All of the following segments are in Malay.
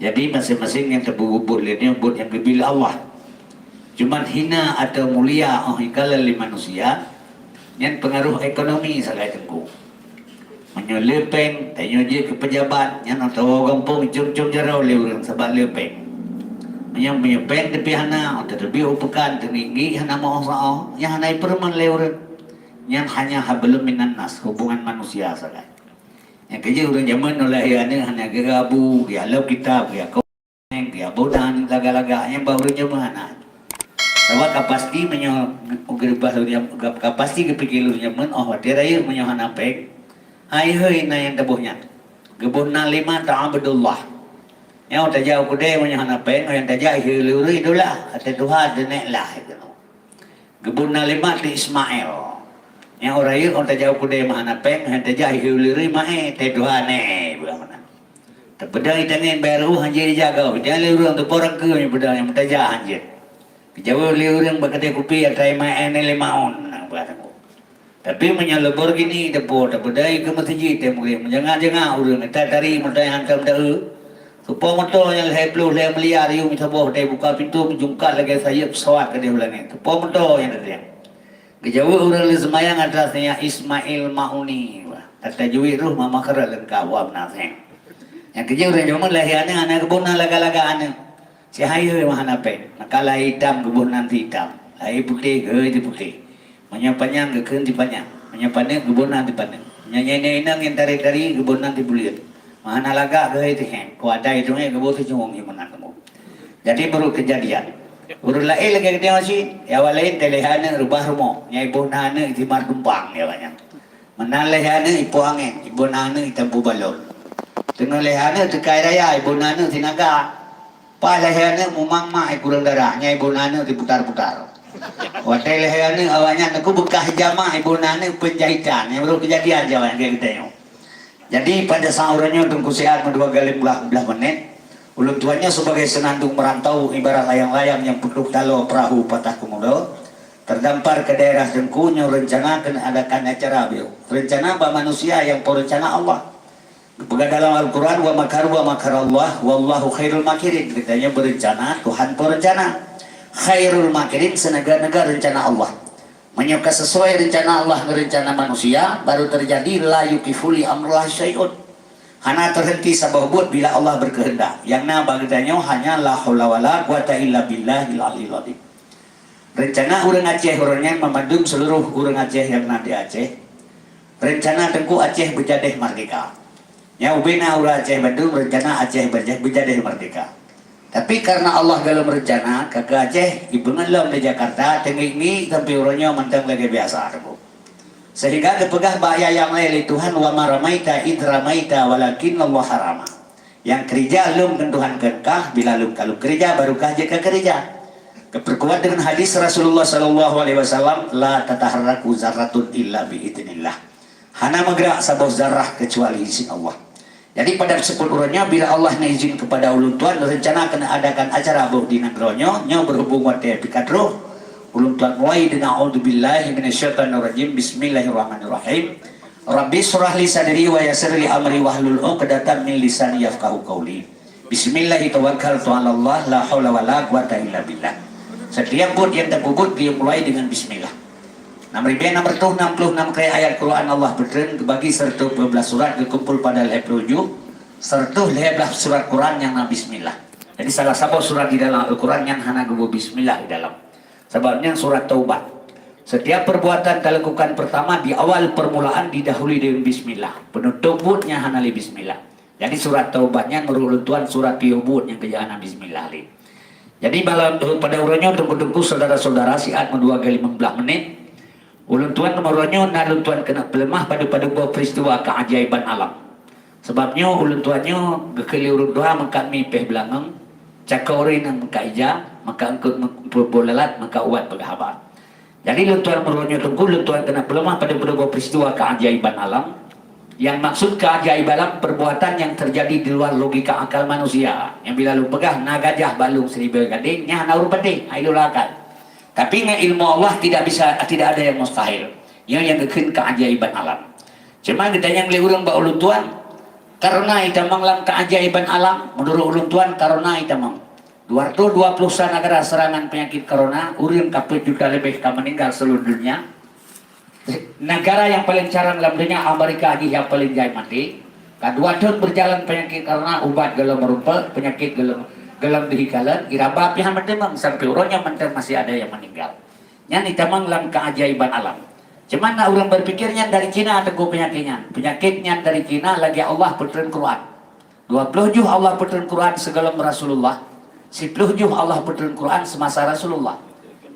Jadi masing-masing yang terbubur ini buat yang dipilih Allah. Cuman hina atau mulia ikala li manusia yang pengaruh ekonomi sagai tengku. Menyolepeng, tanya je ke pejabat, yang tahu kampung cum-cum jarau lewurang sebab lepeng. Yang menyepeng tepi hana, atau tepi upekan, tinggi hana mau sa'o, yang hana perman lewurang. Yang hanya hablum minan nas, hubungan manusia sagai. Yang kerja orang zaman oleh yang hanya gerabu, gialau kitab, gialau dia bodan laga-laga yang baru mana. Sebab kapasti kapasti kepikirnya dia raya menyohan apek. Hai na yang tebuhnya. Gebunna 5 ta'abudullah. Yang tajau kude menyohan apek, yang tajau hilu itulah atau Tuhan deneklah itu. Gebunna 5 di Ismail. Yang raya tajau kude menyohan apek, yang tajau hilu mae te Tuhan bukan. Pedang tangan baru hanjir jaga. Jangan liur untuk orang ke yang pedang yang mentajak hanjir. Kejauh liur yang berkata kupi atau main lemaun. Tapi menyalubur gini depo. Pedang ke masjid mungkin. Jangan urang. Tari mentai hantam dah. Supaya motor yang leh puluh leh meliar you minta boh. Dia buka pintu menjungkat lagi saya pesawat ke dia ulang. Supaya motor yang ada. Kejauh urang semayang atasnya Ismail Mauni. Kata juwi ruh mama kera lengkap wam naseng. Yang kerja orang zaman lahiannya anak kebun laga-laga anak. Si hayu yang mana pe? Makalah hitam kebun nanti hitam. Hai putih ke itu putih. Menyapanya ke di panjang. Menyapanya kebun nanti panjang. Nyanyi inang yang tarik-tarik kebun nanti bulir. Mana laga ke itu kan? Kuada itu yang kebun itu cuma yang mana kamu. Jadi baru kejadian. Baru lain lagi kita masih. Ya walain telehana rubah rumah. Nyai bonana itu mar tumpang ya banyak. Menalehana ibu angin. Ibu nana itu balon. Tengah lehana tekai raya ibu nana tinaga. Pa lehana mumang mak kurang darahnya ibu nana diputar-putar. Watai lehana awalnya aku bekah jama ibu nana penjahitan yang baru kejadian jalan kayak gitu. Jadi pada saurannya tunggu sehat dua kali belah menit. Ulun tuanya sebagai senandung merantau ibarat layang-layang yang putus dalam perahu patah komodo. Terdampar ke daerah Dengkunya rencana akan adakan acara bio. Rencana apa manusia yang perencana Allah. Bukan dalam Al-Quran wa makarallah wallahu khairul makirin. Katanya berencana Tuhan perencana. Khairul makirin senaga-naga rencana Allah. Menyuka sesuai rencana Allah rencana manusia baru terjadi la yukifuli amrullah syai'un. Hana terhenti sabah buat bila Allah berkehendak. Yang nama katanya hanya la haula wala quwata illa billahil aliyil azim. Rencana orang Aceh orangnya memandung seluruh orang Aceh yang nanti Aceh. Rencana Tengku Aceh berjadeh merdeka. Ya ubina ura Aceh Bandung rencana Aceh berjadeh merdeka. Tapi karena Allah dalam rencana kakak Aceh ibu ngelam di Jakarta tinggi ini sampai orangnya mantang lagi biasa. Sehingga kepegah bahaya yang lain Tuhan wa maramaita idramaita walakin Allah harama. Yang kerja lum Tuhan kekah bila lum kalau kerja barukah jika kerja. Keperkuat dengan hadis Rasulullah SAW la tataharraku zarratun illa biidznillah. Hana magrak sabah zarrah kecuali izin Allah. Jadi pada sepuluhnya bila Allah izin kepada ulun tuan rencana akan adakan acara bau di negronyo nya berhubung wate pikat roh ulun tuan mulai dengan a'udzubillahi minasyaitonirrajim bismillahirrahmanirrahim rabbi surah li sadri wa yassir li amri wahlul 'uqdatam min lisani yafqahu qawli bismillahi tawakkaltu 'ala Allah la haula wala quwata illa billah. Setiap buat yang terkubur dia mulai dengan bismillah. Nomor 66 kaya ayat Quran Allah bertren bagi serta 12 surat dikumpul pada leher 7 serta leher surat Quran yang na bismillah. Jadi salah satu surat di dalam Al-Quran yang hana gubu bismillah di dalam. Sebabnya surat taubat. Setiap perbuatan dilakukan pertama di awal permulaan didahului dengan bismillah. Penutupnya hana li bismillah. Jadi surat taubatnya menurut Tuhan surat piubut yang kejana bismillah li. Jadi pada uranya tunggu-tunggu saudara-saudara siat 2 kali 15 menit. Ulun tuan nomornya nalun tuan kena pelemah pada buah peristiwa keajaiban alam. Sebabnya ulun tuannya gekeli urun doa maka mipeh belangeng cakaurin yang maka ija maka angkut bolalat maka uat berhabat. Jadi ulun tuan nomornya tunggu ulun tuan kena pelemah pada buah peristiwa keajaiban alam. Yang maksud keajaiban alam perbuatan yang terjadi di luar logika akal manusia. Yang bila lu pegah nagajah balung 1000 gading nya naur penting ayo akal. Tapi dengan ilmu Allah tidak ada yang mustahil. Yang kekin keajaiban alam. Cuma kita yang lihat orang baulun tuan karena itamang lam keajaiban alam menurut ulun tuan karena itamang 220 negara serangan penyakit corona urang kapet juta lebih meninggal seluruh dunia. Negara yang paling carang dalam dunia Amerika lagi yang paling jai mati. Kedua tahun berjalan penyakit karena ubat gelam merumpel penyakit gelam dihikalan iraba pihan mentemang sampai urangnya mentem masih ada yang meninggal. Yang itamang lam keajaiban alam. Cuman orang berpikirnya dari Cina teguh penyakitnya dari Cina lagi Allah berturun Quran 20 juh Allah berturun Quran segala Rasulullah 10 juh Allah berturun Quran semasa Rasulullah.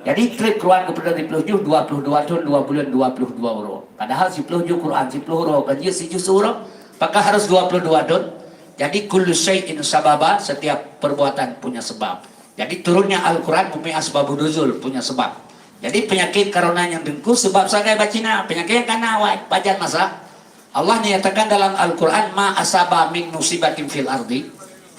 Jadi klik Quran kepada 10 juh 22 tahun 2 bulan 22 euro. Padahal 10 juh Quran 10 euro kan dia 1 euro apakah harus 22 tahun. Jadi kullu syai'in sababa setiap perbuatan punya sebab. Jadi turunnya Al-Quran punya asbabun nuzul punya sebab. Jadi penyakit corona yang dengku sebab sagai bacina penyakit yang kana awak pajan masa Allah nyatakan dalam Al-Quran ma asaba min musibatin fil ardi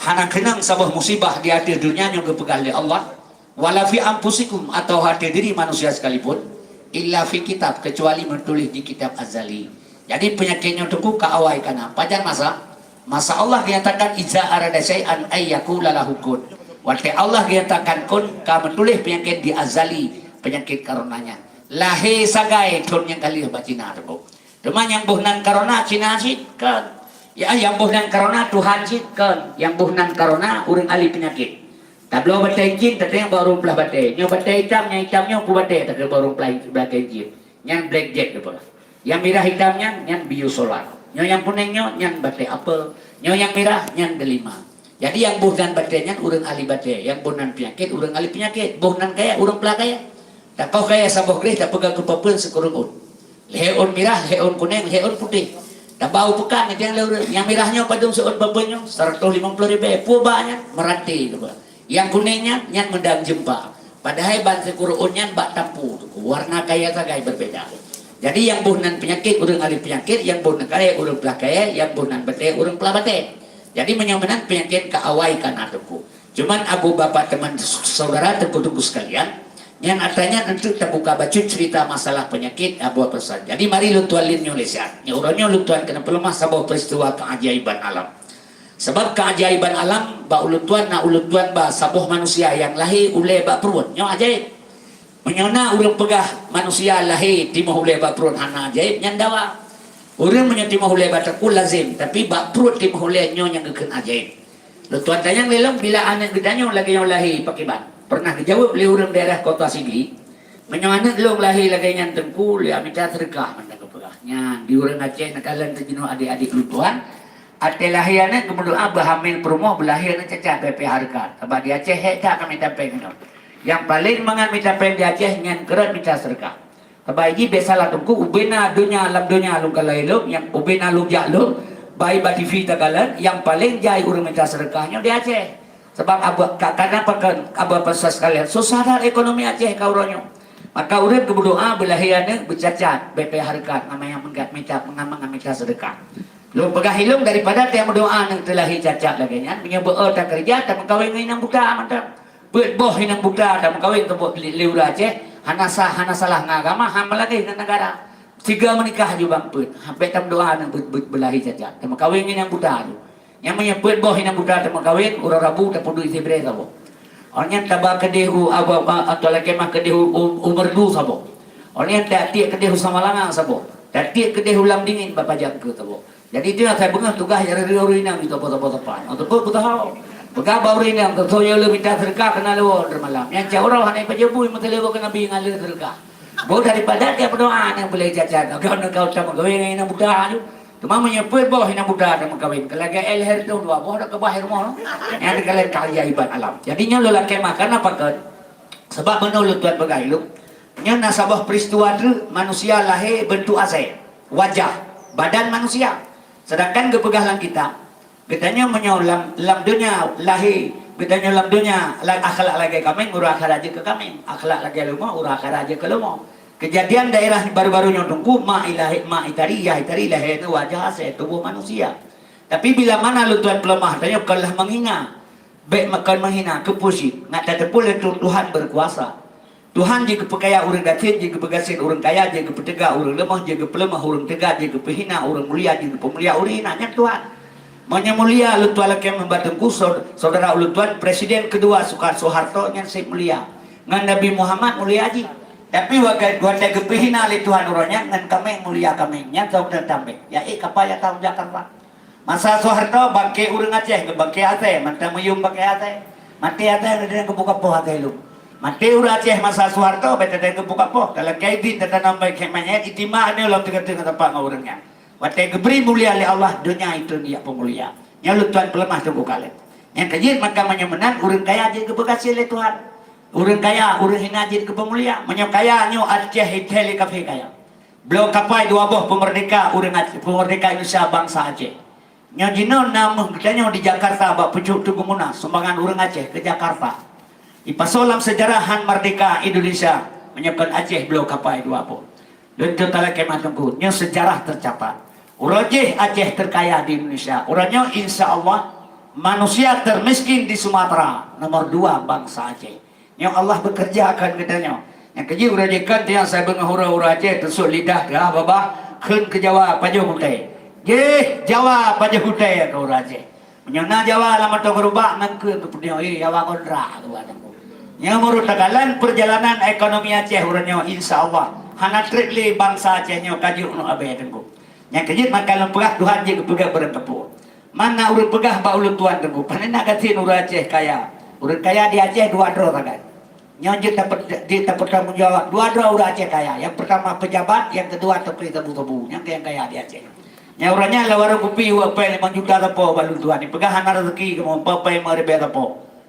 hana kenang sabah musibah di hati dunia yang kepegang oleh Allah wala fi anfusikum atau hati diri manusia sekalipun illa fi kitab kecuali menulis di kitab azali. Jadi penyakitnya dengku ka awak kana pajan masa Allah nyatakan iza arada syai'an ayyakula lahu kun. Waktu Allah nyatakan kun ka menulis penyakit di azali penyakit karonanya lahi sagai ton yang kali bacina tu cuma yang buhnan karona Cina sih kan ya yang buhnan karona Tuhan sih kan yang buhnan karona urang ahli penyakit tablo batai jin tadi yang baru belah batai nyo batai hitamnya ku batai tadi baru belah jin yang black jack apa yang merah hitamnya yang biosolar nyo yang kuningnya yang batai apel nyo yang merah yang delima. Jadi yang buhnan batainya urang ahli batai yang buhnan penyakit urang ahli penyakit buhnan kaya urang pelah kaya. Tak kau kaya sabuk leh tak pegang kepapun sekurungun. Leon merah, leon kuning, leon putih. Tak bau pekan yang leureun. Yang merahnya padung seun babenyo 150.000 pubanya meranti tu. Yang kuningnya yang mendang jempa. Padahal ban sekurungunnya bak tampu tu. Warna kaya sagai berbeda. Jadi yang buhnan penyakit urang ahli penyakit, yang buhnan kaya urang pelah kaya, yang buhnan bate urang pelah bate. Jadi menyamanan penyakit kaawai kan atuku. Cuman abu bapak teman saudara tengku-tengku sekalian yang artinya nanti terbuka baca cerita masalah penyakit abu pesan. Jadi mari lu tualin nyolesian. Ya urangnya lu tuan kena pelemah sabah peristiwa keajaiban alam. Sebab keajaiban alam ba ulun tuan na ulun tuan ba sabah manusia yang lahir ule ba perut. Nyo ajaib. Menyona urang pegah manusia lahir timah ule ba perut hana ajaib nyandawa. Urang menyetimah ule ba tekul lazim tapi ba perut timah ule nyo yang gekeun ajaib. Lu tuan tanya lelong bila anak gedanya lagi yang lahir pakai ban. Pernah dijawab oleh orang daerah kota Sigli menyoanak long lahir lagi yang tengku dia minta sedekah mandang kepegahnya di orang Aceh nakalan terjenuh adik-adik lutuan ate lahirnya kemudian abah hamil promo belahirnya cacat BP harga sebab di Aceh hekta kami tapeng yang paling mangan minta peng di Aceh nyan kerat minta sedekah sebab ini biasalah tengku ubena dunia alam dunia alung kalailung yang ubena lung jaklung bayi batifi tagalan yang paling jai orang minta sedekahnya di Aceh. Sebab karena abah pasal sekalian susah ekonomi Aceh kauronyo maka urip berdoa belahiannya bercacat BP harkat namanya menggat minta mengamang minta sedekah lu pegah hilung daripada tiang berdoa yang telahi cacat lagi nya punya beul tak kerja tak mengkawin inang buta mantap beut boh inang buta tak mengkawin tebuk liur Aceh hana salah ngagama hama lagi dengan negara 3 menikah juga bang beut sampai tam doa yang belahi cacat tak mengkawin inang buta yang menyebut boh inang buta tak mengkawin urang rabu tak pudu isi bere sabo orangnya tabak kedehu atau lagi mah kedehu umerdu sabo orangnya tak tiak kedehu sama langang sabo tak tiak kedehu lam dingin bapak jangke sabo jadi itu yang saya bengah tugas yang dari orang inang itu apa-apa untuk kau tahu pegah bau inang tu yo lu minta sedekah kena lu malam yang caurau hanai pajebu mata lewo kena bi ngalir sedekah bau daripada dia berdoa yang boleh cacat kau tak mengawin inang buta tu cuma menyebut bahwa hina budak dan mengkawin kelagi elher tu dua bahwa ke bahir mau yang dikalian keajaiban alam jadinya lu laki makan apa kan sebab menurut tuan begailu nya nasabah peristiwa tu manusia lahir bentuk asai wajah badan manusia sedangkan kepegahlan kita katanya menyolam lam dunia lahir katanya lam dunia akhlak lagi kami urah akhir aja ke kami akhlak lagi lumah urah akhir aja ke lumah. Kejadian daerah baru-barunya tunggu itari lahir itu wajah asal tubuh manusia. Tapi bila mana lu tuan pelemah tanya kalah menghina, baik makan menghina kepusi, ngat tetepul itu Tuhan berkuasa. Tuhan jika pekaya orang gatin, jika pegasin orang kaya, jika petegak orang lemah, jika pelemah orang tegak, jika pehina orang mulia, jika pemulia orang hina nya Tuhan. Manya mulia ulun tuan laki membatengku saudara ulun tuan presiden kedua Soeharto yang si mulia ngan Nabi Muhammad mulia aji. Tapi wagai gua gepihina li Tuhan uranya ngan kami mulia kami nya saudara tambe. Ya kapaya tahun Jakarta. Masa Soeharto bangke urang Aceh ke bangke Aceh mantang meyum bangke Aceh. Mati Aceh ada kebuka poh Aceh lu. Mati urang Aceh masa Soeharto beta ada kebuka poh kalau kaidi tata nambah kemanya itima ane ulam tengah-tengah tempat ngurangnya. Watai geberi mulia oleh Allah dunia itu dia pemulia. Yang Tuhan pelemah tunggu kalian. Yang kejir maka menang urang kaya jadi kebekasi oleh Tuhan. Urang kaya urang hina jadi kepemulia. Menyok kaya nyo Aceh hiteli kafe kaya. Belum kapai dua boh pemerdeka urang Aceh pemerdeka Indonesia bangsa Aceh. Nyo jinon namun kita di Jakarta bak pucuk tugu muna sumbangan urang Aceh ke Jakarta. Ipasolam sejarahan merdeka Indonesia menyebabkan Aceh belum kapai dua boh. Dan itu telah kemah tunggu. Nyo sejarah tercatat. Urajih Aceh terkaya di Indonesia. Uranya insya Allah manusia termiskin di Sumatera. Nomor 2 bangsa Aceh. Yang Allah bekerja akan katanya. Yang keji urajikan tiang saya bengahura-ura Aceh tersuk lidah dah babah kun ke Jawa Pajuh Hutai. Ye Jawa Pajuh Hutai ya kau Aceh. Menyana Jawa lama tu berubah nangke ke punya Jawa kontra tu adamku. Yang merutakalan perjalanan ekonomi Aceh uranya insya Allah. Hana trikli bangsa Acehnya kaji unu abe tengku. Yang kejut maka lempegah Tuhan je pegah berengkepu. Mana urut pegah ba ulun tuan tengku. Panen nak katin urut Aceh kaya. Urut kaya di Aceh 2 dro tagan. Nyonjut dapat tanggung jawab 2 dro urut Aceh kaya. Yang pertama pejabat, yang kedua tepri tebu-tebu. Yang kaya di Aceh. Yang orangnya lawaran kupi apa 5 juta tepo balun tuan. Pegahan rezeki kamu apa 5 ribu tepo.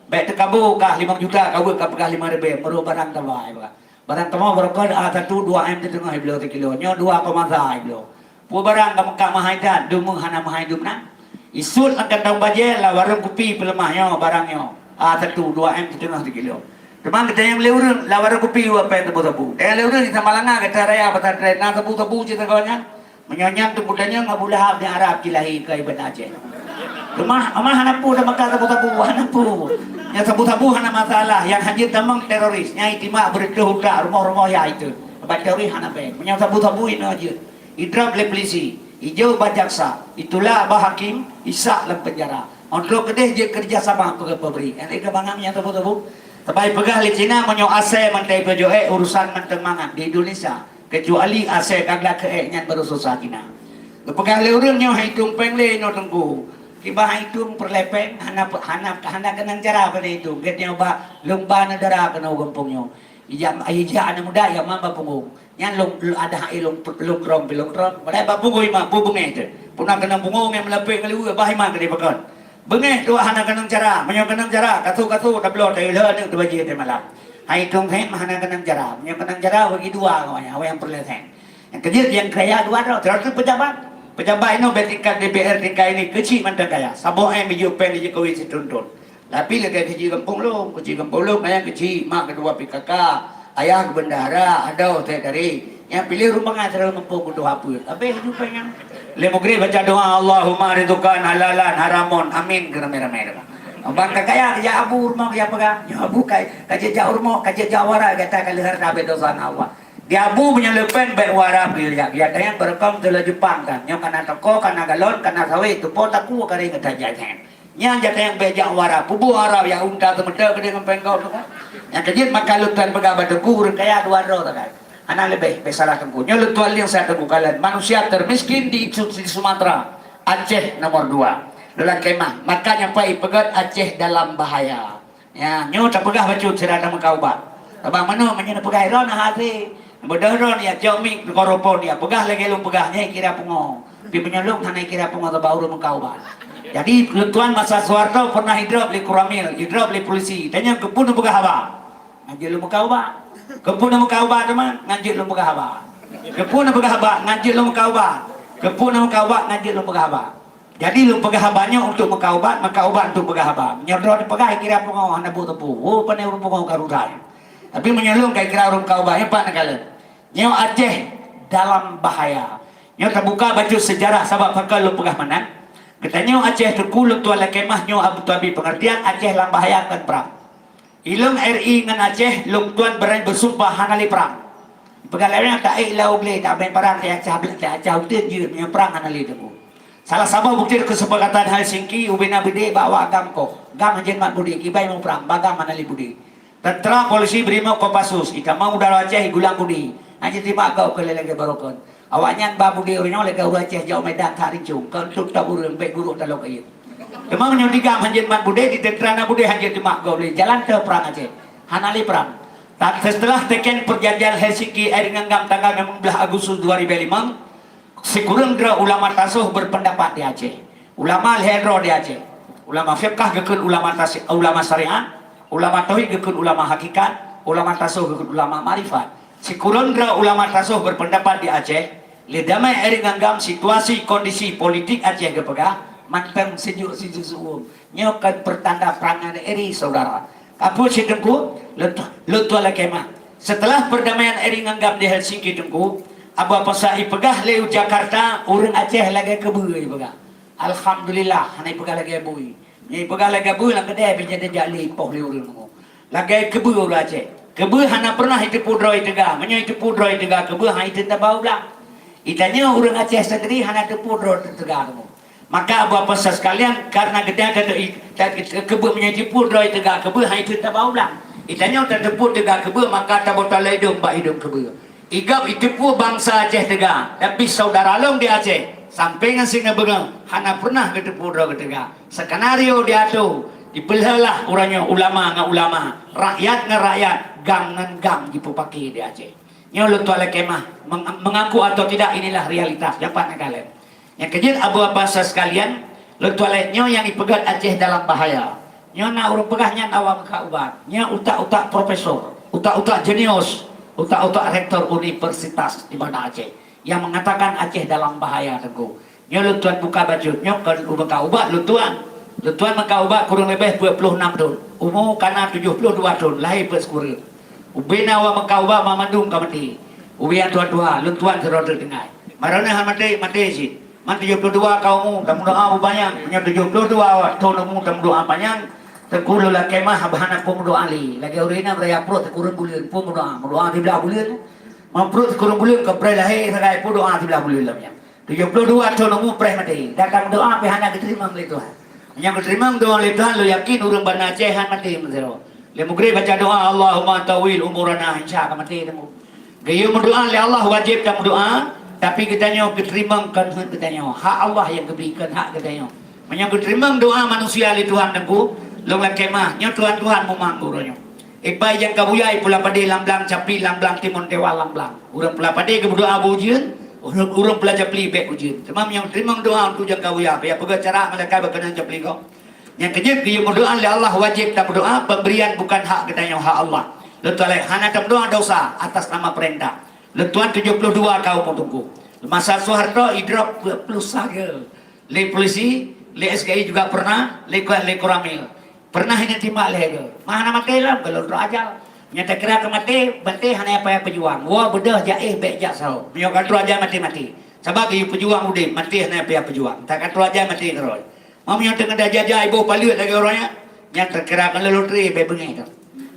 Baik tekabu kah 5 juta kau kah pegah 5 ribu. Meru barang tawai. Barang tawai berkod A1 2M di tengah kilo 3 kilo. Nyo 2,3 kilo. Pu barang kamu mahaidan dumung hana mahaidum na isut akan tahu baje lah warung kopi pelemahnya barangnya A1 2M setengah 3 kilo. Teman kita yang leureun lah warung kopi apa yang tebu-tebu. Leureun di Samalanga kata raya patah na tebu-tebu cerita kawannya. Menyonyang tu budanya Abu Lahab di Arab kilahi ke Ibn Aceh. Rumah hana pu dah makan tebu-tebu hana pu. Yang tebu-tebu hana masalah yang hajir tamang teroris. Nyai timak berituh rumah-rumah ya itu. Teroris hana pe. Menyang tebu-tebu ini aja. Idrab oleh polisi, hijau bajaksa, itulah Abah Hakim, Isak dalam penjara. Untuk kedeh je kerjasama ke pemberi. Yang ini bangamnya tebu-tebu. Tapi pegah di Cina menyo ase mantai pejo urusan manteng mangan di Indonesia. Kecuali ase kagak ke nyan baru susah Cina. Pegah le urang nyo hitung peng le no tengku. Kiba hitung perlepeng hana kenang cara pada itu. Get nyo ba lomba negara kena gampungnya. Ijam ija ana muda ya mamba punggung. Yan ada ilong krong pada babungoi mak bubunge itu punah kena bungong yang melapik kali bahai mak kali pakon bengeh tu hana kenang cara menyo kenang cara katu tablo tai le ni tu baji te malam hai tung hem hana kenang cara menyo kenang cara bagi 2 kawannya awe yang perlesen yang kejir yang kaya 2 terakhir pejabat ini betingkat DPR tingkat ini kecil mantan kaya sabo biju pen di Jokowi situntun tapi lagi kecil kampung lu yang kecil mak kedua PKK ayah bendahara ada teh dari yang pilih rumah ngajar mampu doa apa tapi itu pengen le maghrib baca doa Allahumma ridzukan halalan haramun amin gerame-rame bang kaya ya abu rumah ya pega ya abu kaje jauh rumah kaje jawara kata kali harta dosa Allah dia abu punya lepen baik wara pilih ya yang berekam dari Jepang kan yang kana toko kana galon kana sawe itu potaku kare kata jajan yang jata yang bejak wara pubu harap ya unta temeda ke dengan pengkau tu kan yang kejut maka lutuan pegabat tegur kaya 2 dro tak anak lebih salah tengku nya lutuan yang saya tengku kalian manusia termiskin di Sumatera Aceh nomor 2 dalam kemah makanya pai pegat Aceh dalam bahaya ya nyo tak pegah bacut serata mengkaubat abang mano menyana pegah ron hati bodahron ya jomi koropon ya pegah lagi lu pegahnya kira pungo di penyelung tanah kira pungo baru mengkaubat. Jadi Tuan masa Soeharto pernah hidup di Kuramil, hidup di polisi. Tanya kepun buka haba, ngajil lu buka haba. Kepun buka haba teman, ngajil lu buka haba. Kepun buka haba, ngajil lu buka haba. Kepun buka haba, ngajil lu buka haba. Jadi lu pegang habanya untuk maka obat untuk pegang haba. Nyodor dipegang kira pungau hana bu tepu. Oh pandai urung pungau karutai. Tapi menyelung kayak kira urung kau bahaya pak negara. Nyo Aceh dalam bahaya. Nyo terbuka baju sejarah sabab pakal lu pegang mana. Katanya Aceh terkuluk tuala kemahnya Abu Dhabi pengertian Aceh dalam bahaya akan perang. Ilung RI dengan Aceh lung tuan berani bersumpah hanali perang. Pegalanya tak ilau boleh tak main perang tak Aceh tak Aceh utin je punya perang hanali tu. Salah sabah bukti kesepakatan Helsinki ubina bide bawa agam ko. Gam hajen mat budi kibai mau perang bagam manali budi. Tentara polisi Brimob Kopassus ika mau udara Aceh gulang budi. Haji terima kau ke lelaki barokon. Awaknya ba budi orangnya leka ura Aceh jauh medan tarik cung. Kau tuk tak urang baik guru dalam kayu. Demang nyodi gam hajen mat budi di tentara budi haji terima kau le jalan ke perang Aceh. Hanali perang. Tak setelah teken perjanjian Helsinki dengan gam tanggal 16 Agustus 2005 sekurang dera ulama tasawuf berpendapat di Aceh, ulama al-hedro di Aceh, ulama fiqh gekun ulama ulama syariat, ulama tauhid gekun ulama hakikat, ulama tasawuf gekun ulama marifat. Sekurang dera ulama tasawuf berpendapat di Aceh, le damai eri nganggam situasi kondisi politik Aceh gepegah manteng sejuk suum. Nyokan pertanda perangan eri saudara. Kapu sedengku letu ala kemah. Setelah perdamaian eri nganggam di Helsinki dengku apa pasai pegah leu Jakarta urang Aceh lagi kebui pegah. Alhamdulillah hanai pegah lagi bui. Ni pegah lagi bui lang kedai jadi jali poh leu urang. Lagi kebui urang Aceh. Kebui hana pernah itu pudroi tega, menyo itu pudroi tega kebui hana itu tabau lah. Itanya urang Aceh sendiri hana itu pudroi tega. Maka apa pasal sekalian karena kedai kebui menyo itu pudroi tega kebui hana itu tabau lah. Itanya terteput tega kebui maka tabota hidung ba hidung kebui. Igap itipu bangsa Aceh tega, tapi saudara long di Aceh sampai ngasih ngebegang, hana pernah ketipu dro ketega. Skenario dia tu dipelhalah orangnya ulama ngan ulama, rakyat ngan rakyat, gang ngan gang dipupaki di Aceh. Nyo lu tuale kemah mengaku atau tidak inilah realitas dapat kalian. Yang kejut abu bangsa sekalian, lu tuale nyo yang dipegat Aceh dalam bahaya. Nyo na urang pegahnya awam ka ubat. Nyo utak-utak profesor, utak-utak jenius. Utak-utak rektor universitas di mana Aceh yang mengatakan Aceh dalam bahaya tengku. Nyo lutuan buka baju, nyo kan buka ubat lutuan buka ubat kurang lebih 26 tahun. Umur karena 72 tahun lahir bersekurang. Ubina wa buka ubat mamandung ka mati. Ubian tua-tua lutuan serodo dengai. Marana han mati sih. Man 72 kaumu tamu doa banyak. Nyo 72 tahun umur tamu doa banyak. Terkurang lah kemah bahana pun doa ali. Lagi urina beraya perut terkurang bulan pun doa di belah bulan. Mau perut terkurang bulan ke pray lahir serai pun doa di belah bulan lamnya. 72 tahun umur pray mati. Datang doa bahana diterima oleh Tuhan. Yang diterima doa oleh Tuhan lo yakin urang bana Aceh han mati menzero. Le mugri baca doa Allahumma tawil umurana insya Allah mati temu. Gayu berdoa le Allah wajib kamu doa tapi kitanya diterima kan kitanya hak Allah yang diberikan hak kitanya. Menyang diterima doa manusia li Tuhan tengku. Long kemah, nyo Tuhan memangguranyo. Ibai yang kabuyai pula pade lamblang capi lamblang timun dewa lamblang. Urang pula pade ke berdoa bujian, urang pula capli bek bujian. Semam yang terima doa untuk yang kabuyai, ya pega cara mereka berkenan capli kau. Yang kejut dia berdoa oleh Allah wajib tak berdoa pemberian bukan hak kita hak Allah. Letuan hana tak berdoa dosa atas nama perintah. Letuan 72 kau mau tunggu. Masa Soeharto idrop plus saja. Le polisi, le SKI juga pernah, le Koramil. Pernah hanya timbal lego. Mana mati lah kalau raja. Nyata kira ke mati, mati hanya apa yang pejuang. Wah bedah jaih bek jaksau. Menyokan raja mati. Sebab ibu pejuang udah mati hanya apa yang pejuang. Takkan raja mati terus. Mau nyata kena jajah ibu palu lagi orangnya. Nyata kira ke lelutri bek bengi tu.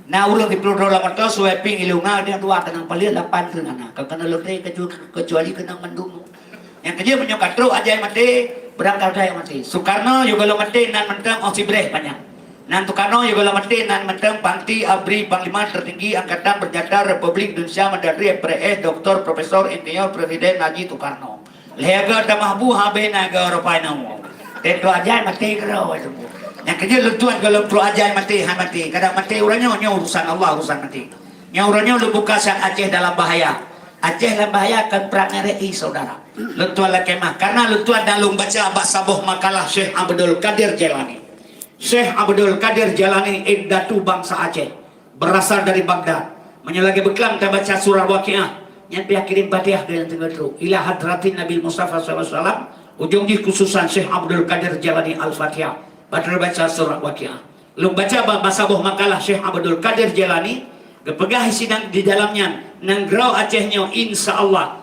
Nah ulang di peluru lama tu sweeping ilunga dia tua tenang palu 8 tu nana. Kena lelutri kecuali kena mendung. Yang kerja menyokan terus aja mati, berangkat aja mati. Soekarno juga lo mati nan mentang osibreh banyak. Nan Soekarno juga mati nan mentang Pangti Abri Panglima tertinggi Angkatan Bersenjata Republik Indonesia Mendagri MPRS Dr. Profesor Insinyur Presiden Haji Soekarno. Lega tamahbu habe naga ropaina mo. Tentu aja mati kero itu. Yang kerja lutuan kalau pro aja mati mati. Kadang mati urangnya urusan Allah urusan mati. Yang urangnya lu buka sang Aceh dalam bahaya. Aceh dalam bahaya akan perang RI saudara. Lutuan la kemah karena lutuan dalam baca sabuh makalah Syekh Abdul Qadir Jailani. Syekh Abdul Qadir Jailani Datu bangsa Aceh berasal dari Baghdad. Menyelagi beklam kita baca surah Waqiah yang dia kirim Fatihah dengan tengah tu ila hadratin Nabi Mustafa SAW. Ujung di khususan Syekh Abdul Qadir Jailani Al-Fatihah. Baca baca surah Waqiah. Lu baca bahasa buh makalah Syekh Abdul Qadir Jailani kepegah sidang di dalamnya nanggrau Acehnya insya Allah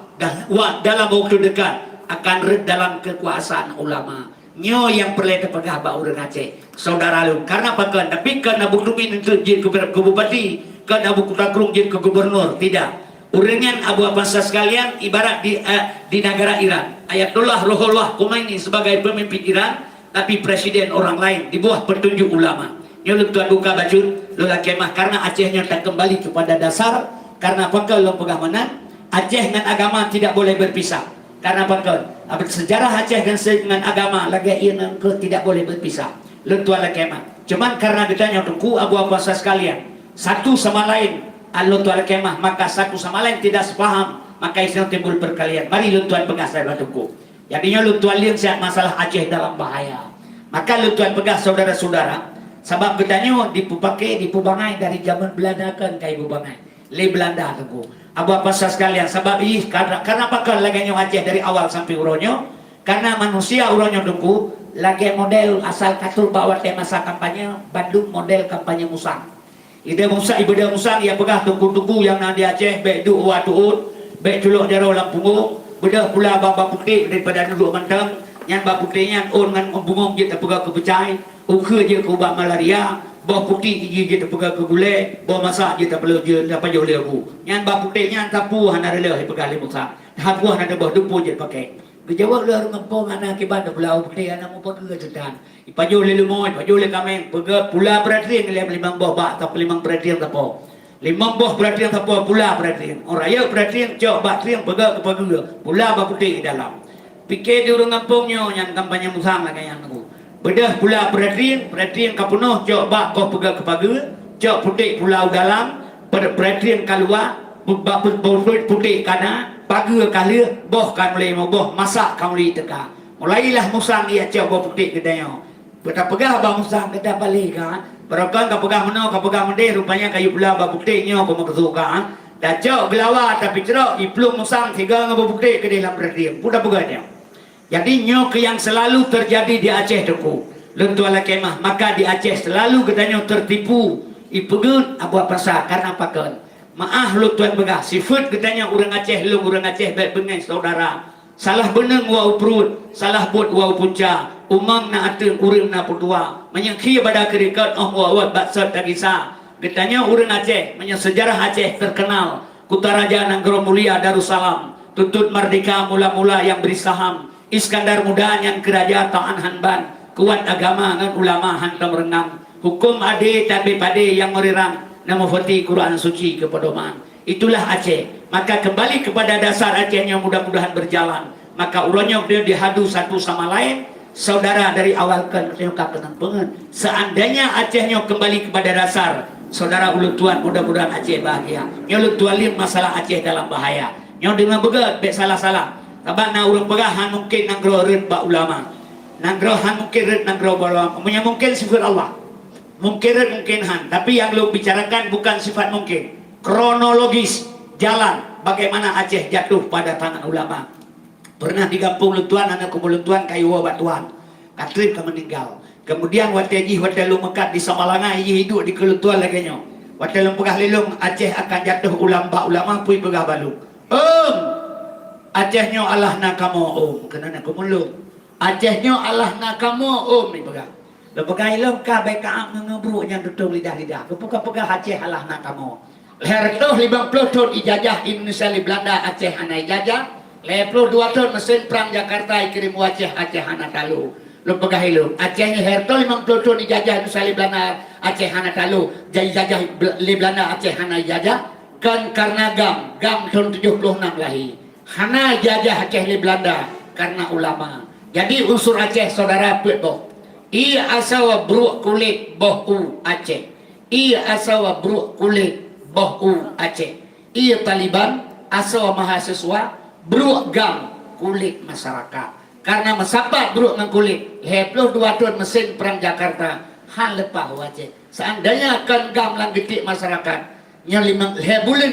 dalam waktu dekat akan red dalam kekuasaan ulama. Nyo yang perlu terpegah ba urang Aceh saudara lu karena apa kan tapi karena buklumin untuk jadi ke bupati karena buku takrung jadi ke gubernur tidak Urengan Abu Bangsa sekalian ibarat di negara Iran. Ayatullah Ruhollah Khomeini sebagai pemimpin Iran, tapi presiden orang lain di bawah petunjuk ulama. Nyulut tuan buka baju lula kemah karena Acehnya tak kembali kepada dasar. Karena pangkal lo pegah menang Aceh dengan agama tidak boleh berpisah. Karena pangkal sejarah Aceh dengan agama lagi yang tidak boleh berpisah. Lo tuan kemah. Cuman karena ditanya tungku Abu Bangsa sekalian satu sama lain Allah tuan kemah maka satu sama lain tidak sepaham maka istilah timbul perkalian. Mari lo tuan pegah saya tungku. Jadinya lo tuan lihat siap masalah Aceh dalam bahaya. Maka lo tuan pegah saudara-saudara. Sebab bedanya dipakai dipubangai dari zaman Belanda kan kayak bubangai le Belanda tunggu Abu Bangsa sekalian sebab karena pakal lagi Aceh dari awal sampai uronyo karena manusia uronyo tunggu lagi model asal katul bawa masa kampanye Bandung model kampanye musang ide musang ibadah musang yang pegah tunggu-tunggu yang nanti Aceh bek du watuut bek culuk jaro lampungu bedah pula baba putih daripada duduk mentang yang bab putihnya on ngan bungong kita pegah kepecai uke je ke ubat malaria, bawah putih je kita pegang ke gulai, bawah masak je tak perlu je dapat jauh lebu. Yang bawah putihnya tapu hana rela pegang lembu sak. Hapu hana bawah dupu je pakai. Berjawab lah ngempong anak kibat belau putih anak mu pergi sedan. Ipaju le lemoy, ipaju le kameng, pegang pula beratring le limang bawah bak tak limang beratring tapo. Limang bawah beratring tapo pula beratring. Orang raya beratring cok bak tring pegang ke pagi. Pula bawah putih di dalam. Pikir di urang kampungnya yang kampanye musang lah kayak yang bedah pula perhatian kapunuh cok bak kau pegang kepaga cok putih pulau dalam perhatian keluar bak putih kana paga kali boh kan mulai boh masak kan mulai teka mulailah musang ia cok boh putih kedanya bedah pegah bang musang kedah balik kan berokan kau pegang mana kau pegang mendeh rupanya kayu pulau bak putihnya kau maksukan dah cok gelawar tapi cerok iplung musang tiga ngabo putih ke dalam perhatian pudah pegahnya. Jadi nyok yang selalu terjadi di Aceh tengku. Lentuala kemah maka di Aceh selalu gedanya tertipu. Ipegun Abu Bangsa karena pakan. Maah lu tuan begah sifat gedanya orang Aceh lu orang Aceh baik bengai saudara. Salah beneng wa uprut, salah buat wa punca. Umang na ateng urang na putua. Menyengki pada kerikat wa baksat tagisa. Gedanya orang Aceh, sejarah Aceh terkenal. Kutaraja Nanggro Mulia Darussalam. Tuntut merdeka mula-mula yang beri saham. Iskandar Muda yang kerajaan Ta'an Hanban kuat agama dengan ulama hantam renang hukum ade tabe pade yang merirang nama fati Quran suci kepedoman itulah Aceh maka kembali kepada dasar Acehnya mudah-mudahan berjalan maka ulanya dia dihadu satu sama lain saudara dari awal kan pengen seandainya Acehnya kembali kepada dasar saudara ulut tuan mudah-mudahan Aceh bahagia nyulut tualim masalah Aceh dalam bahaya nyong dengan begat bek salah-salah Abang na urang pegahan mungkin nanggro red ba ulama. Nanggrohan mungkin red nangro ulama. Punya mungkin sifat Allah. Mungkin red mungkin han. Tapi yang lu bicarakan bukan sifat mungkin. Kronologis jalan bagaimana Aceh jatuh pada tangan ulama. Pernah di kampung Luntuan anak kumuluntuan kayu batuan. Katrip ke meninggal. Kemudian wateji watelu mekat di Samalanga hidup di keluntuan lagi nyo. Watelu pegah lelung Aceh akan jatuh ulama pui pegah balu. Acehnya Allah nak kamu kena nak kumulung. Acehnya Allah nak kamu ni pegang. Lepas ilmu ka beka ngebru yang tutung lidah-lidah. Kepuka-puka Aceh Allah nak kamu. Leher tu 50 tahun ijazah Indonesia di Belanda Aceh hana ijazah. 52 tahun mesin perang Jakarta kirim Aceh hana talu. Lepas ilmu Aceh ni leher tu 50 tahun ijazah Indonesia di Belanda Aceh hana talu. Jadi ijazah di Belanda Aceh hana ijazah kan karena gam tahun 76 lahir. Hana jajah Aceh di Belanda karena ulama. Jadi unsur Aceh saudara boh. Ia asawa bruk kulit boh Aceh. Ia asawa bruk kulit boh Aceh. Ia Taliban asawa mahasiswa bruk gam kulit masyarakat. Karena mesapat bruk ng kulit. 22 tahun mesin perang Jakarta. Han lepah Aceh. Seandainya akan gam lang getik masyarakat. Yang 5 bulan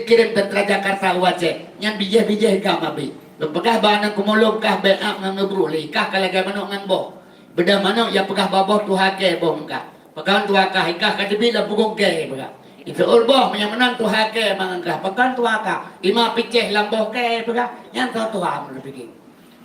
kirim tentera Jakarta Aceh yang bijih-bijih gam abi lepegah bahan kumulung kah beak nang ngebru li kah kalaga manuk ngan boh beda manuk yang pegah baboh tuhake boh engkah pegan tuakah ikah kadebi la bugong ke pegah itu urboh yang menang tuhake mangangkah pegan tuakah ima piceh lamboh ke pegah yang tuam lebih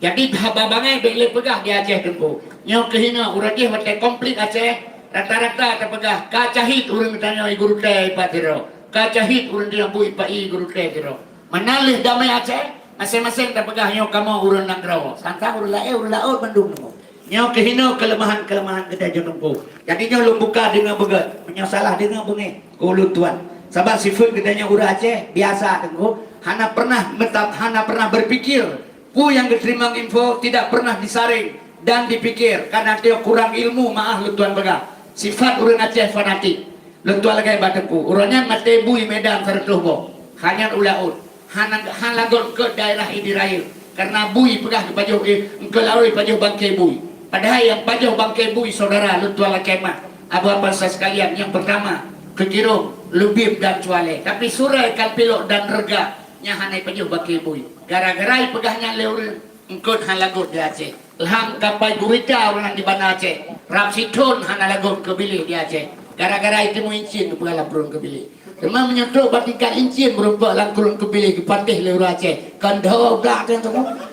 jadi babangai bele pegah di Aceh tempo nyok kehina uragih wate komplit Aceh rata-rata terpegah kacahit urang tanya guru teh patiro kacahit urang dia bui pai guru teh kiro. Manalih damai Aceh, masing-masing dah pegah nyo kamu urang nang grawo. Santang urang laut bandung nemo. Nyo kehino kelemahan-kelemahan kita jonongku. Jadi nyo lu buka dengan begat, nyo salah dengan bengi. Ulun tuan. Sebab sifat kita nyo urang Aceh biasa tengku. Hana pernah berpikir. Ku yang diterima info tidak pernah disaring dan dipikir karena dia kurang ilmu. Maaf lu tuan pegah. Sifat urang Aceh fanatik. Lu tuan lagi batengku. Urangnya mate bui Medan Sartuhbo. Hanya ulaut. Han lagon ke daerah Idiraya karena bui pegah ke pajuh ke larui pajuh bangkai bui. Padahal yang pajuh bangkai bui saudara lu tuala kemah abang bangsa sekalian, yang pertama Kekirung, Lubim dan Cuale, tapi Surai, Kalpilok dan Rega nya hanai pajuh bangkai bui. Gara-gara pegahnya leur engkut han lagot di Aceh. Lham kapai gurita orang di Banda Aceh. Rapsitun han lagot ke Bilih di Aceh. Gara-gara itu muincin ke pegala burung ke Bilih. Memang menyentuh batikan incin berupa langkurun kepilih ke patih lewur Aceh. Kandau belak tu.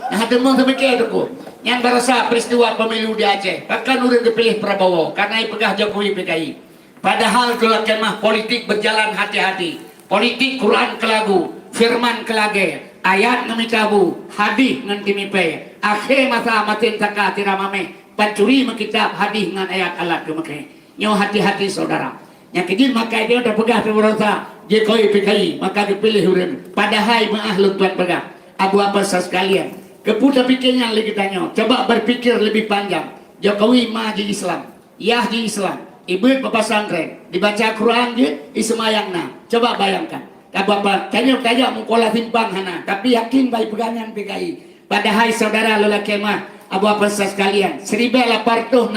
Nah demang semikir tu. Yang berasa peristiwa pemilu di Aceh. Bahkan urang kepilih Prabowo karena pegah Jokowi PKI. Padahal kalau kemah politik berjalan hati-hati. Politik Quran ke lagu, firman ke lage, ayat ngemikabu, hadis ngan timipe. Akhir masa matin saka tiramame, pancuri menkitab hadis ngan ayat alat ke make. Nyo hati-hati saudara. Yang kecil maka dia udah pegah pemerintah Jokowi PKI maka dipilih urang. Padahal maah lu tuan pegah abu apa sekalian keputar pikirnya lagi tanya. Coba berpikir lebih panjang. Jokowi mah di Islam, Yah di Islam, ibu bapak santren dibaca Quran je ismayangna. Coba bayangkan abu apa tanya mukola timpang hana tapi yakin baik pegangan PKI. Padahal saudara lelaki mah abu apa sekalian 1867